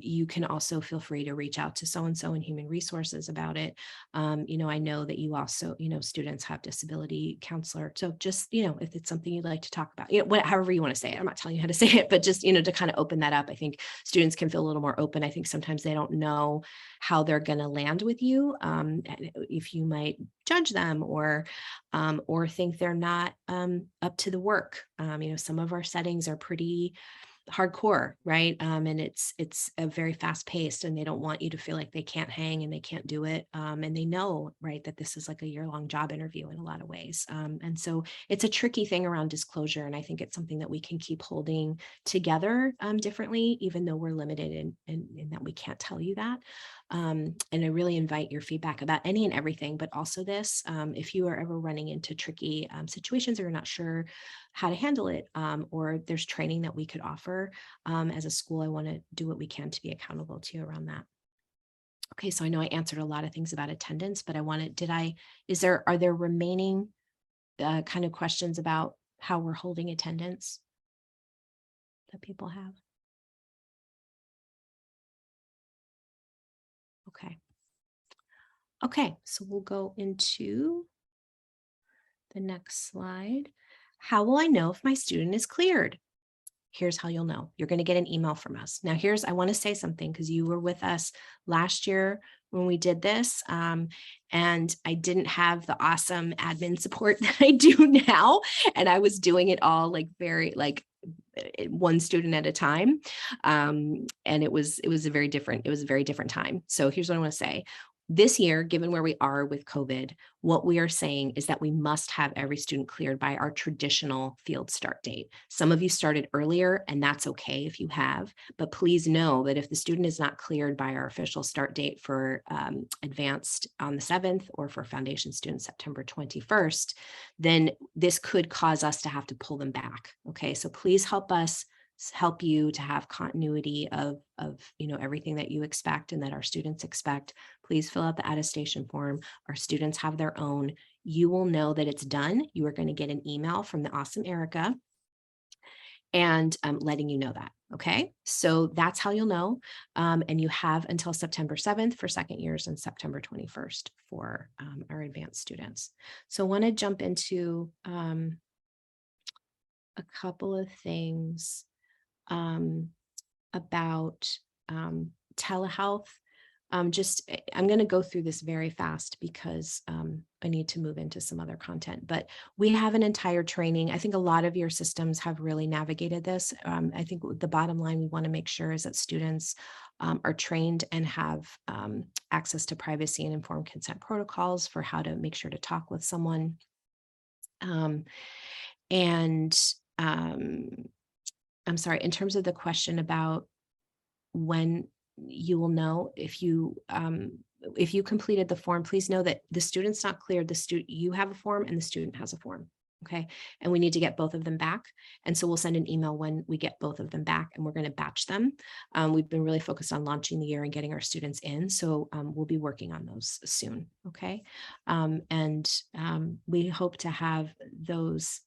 you can also feel free to reach out to so-and-so in human resources about it. You know, I know that you also, you know, students have disability counselor. So just, you know, if it's something you'd like to talk about, you know, however you want to say it, I'm not telling you how to say it, but just, you know, to kind of open that up. I think students can feel a little more open. I think sometimes they don't know how they're going to land with you, if you might judge them or think they're not up to the work. You know, some of our settings are pretty hardcore, right? And it's a very fast paced, and they don't want you to feel like they can't hang and they can't do it. And they know, right, that this is like a year-long job interview in a lot of ways. And so it's a tricky thing around disclosure. And I think it's something that we can keep holding together differently, even though we're limited in that we can't tell you that. And I really invite your feedback about any and everything, but also this, if you are ever running into tricky situations or you're not sure how to handle it, or there's training that we could offer as a school, I want to do what we can to be accountable to you around that. Okay, so I know I answered a lot of things about attendance, but I wanted, are there remaining kind of questions about how we're holding attendance that people have? Okay. Okay, so we'll go into the next slide. How will I know if my student is cleared? Here's how you'll know. You're going to get an email from us. Now, I want to say something because you were with us last year when we did this, and I didn't have the awesome admin support that I do now. And I was doing it all like very one student at a time. And it was a very different time. So here's what I want to say. This year, given where we are with COVID, what we are saying is that we must have every student cleared by our traditional field start date. Some of you started earlier, and that's okay if you have, but please know that if the student is not cleared by our official start date for advanced on the 7th or for foundation students September 21st, then this could cause us to have to pull them back. Okay, so please help us help you to have continuity of you know, everything that you expect and that our students expect. Please fill out the attestation form. Our students have their own. You will know that it's done. You are going to get an email from the awesome Erica and letting you know that. Okay, so that's how you'll know. And you have until September 7th for second years and September 21st for our advanced students. So I want to jump into a couple of things about telehealth. I'm going to go through this very fast because I need to move into some other content, but we have an entire training. I think a lot of your systems have really navigated this. I think the bottom line we want to make sure is that students are trained and have access to privacy and informed consent protocols for how to make sure to talk with someone. And I'm sorry, in terms of the question about when you will know if you completed the form, please know that the student's not cleared. You have a form and the student has a form. Okay. And we need to get both of them back. And so we'll send an email when we get both of them back, and we're going to batch them. We've been really focused on launching the year and getting our students in. So we'll be working on those soon. Okay. We hope to have those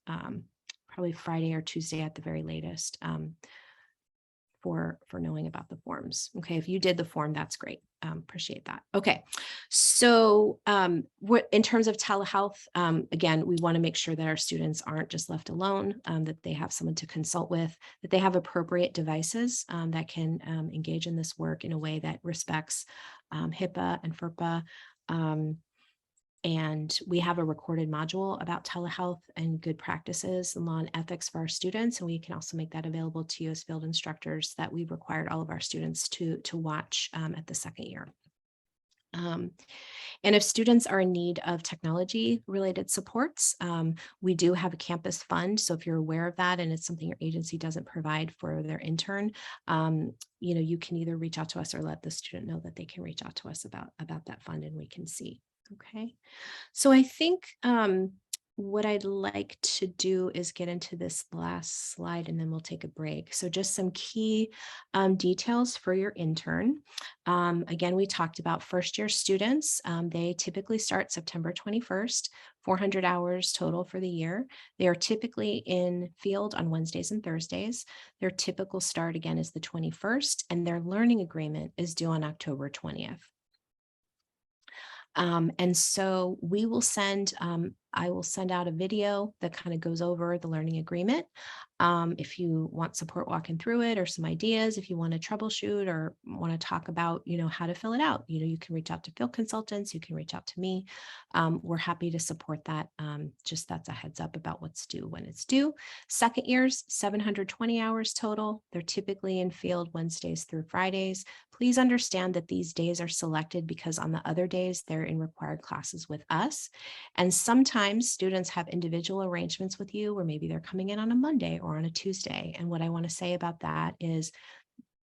probably Friday or Tuesday at the very latest. For knowing about the forms. Okay, if you did the form, that's great. Appreciate that. Okay, so in terms of telehealth, again, we want to make sure that our students aren't just left alone, that they have someone to consult with, that they have appropriate devices that can engage in this work in a way that respects HIPAA and FERPA. And we have a recorded module about telehealth and good practices and law and ethics for our students. And we can also make that available to you as field instructors that we've required all of our students to watch at the second year. And if students are in need of technology related supports, we do have a campus fund. So if you're aware of that and it's something your agency doesn't provide for their intern, you can either reach out to us or let the student know that they can reach out to us about that fund, and we can see. Okay, so I think what I'd like to do is get into this last slide and then we'll take a break. So just some key details for your intern. Again, we talked about first year students. They typically start September 21st, 400 hours total for the year. They are typically in field on Wednesdays and Thursdays. Their typical start again is the 21st, and their learning agreement is due on October 20th. And so we will I will send out a video that kind of goes over the learning agreement. If you want support walking through it or some ideas, if you want to troubleshoot or want to talk about, how to fill it out, you can reach out to field consultants, you can reach out to me. We're happy to support that. Just that's a heads up about what's due when it's due. Second years, 720 hours total. They're typically in field Wednesdays through Fridays. Please understand that these days are selected because on the other days, they're in required classes with us. And sometimes students have individual arrangements with you, or maybe they're coming in on a Monday or on a Tuesday. And what I want to say about that is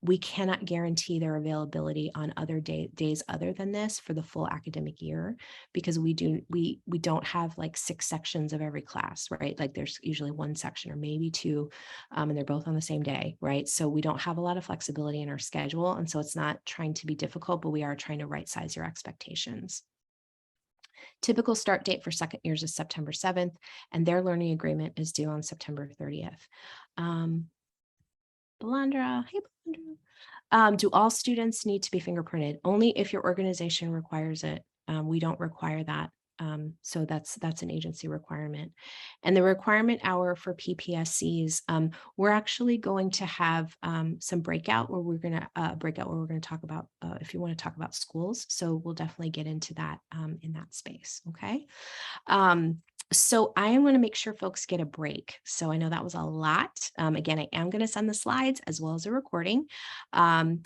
we cannot guarantee their availability on other days other than this for the full academic year, because we don't have like 6 sections of every class, right? Like there's usually 1 section or maybe 2, and they're both on the same day, right? So we don't have a lot of flexibility in our schedule. And so it's not trying to be difficult, but we are trying to right size your expectations. Typical start date for second years is September 7th, and their learning agreement is due on September 30th. Belandra, hey Belandra. Do all students need to be fingerprinted? Only if your organization requires it. We don't require that. So that's an agency requirement. And the requirement hour for PPSCs, we're actually going to have some breakout where we're going to talk about if you want to talk about schools. So we'll definitely get into that in that space. Okay. So I am going to make sure folks get a break. So I know that was a lot. Again, I am going to send the slides as well as a recording.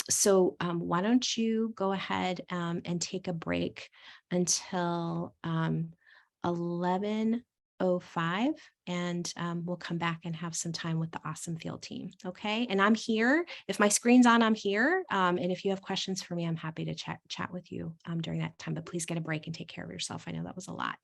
So why don't you go ahead and take a break until 11:05, and we'll come back and have some time with the awesome field team. Okay. And I'm here. If my screen's on, I'm here. And if you have questions for me, I'm happy to chat with you during that time, but please get a break and take care of yourself. I know that was a lot.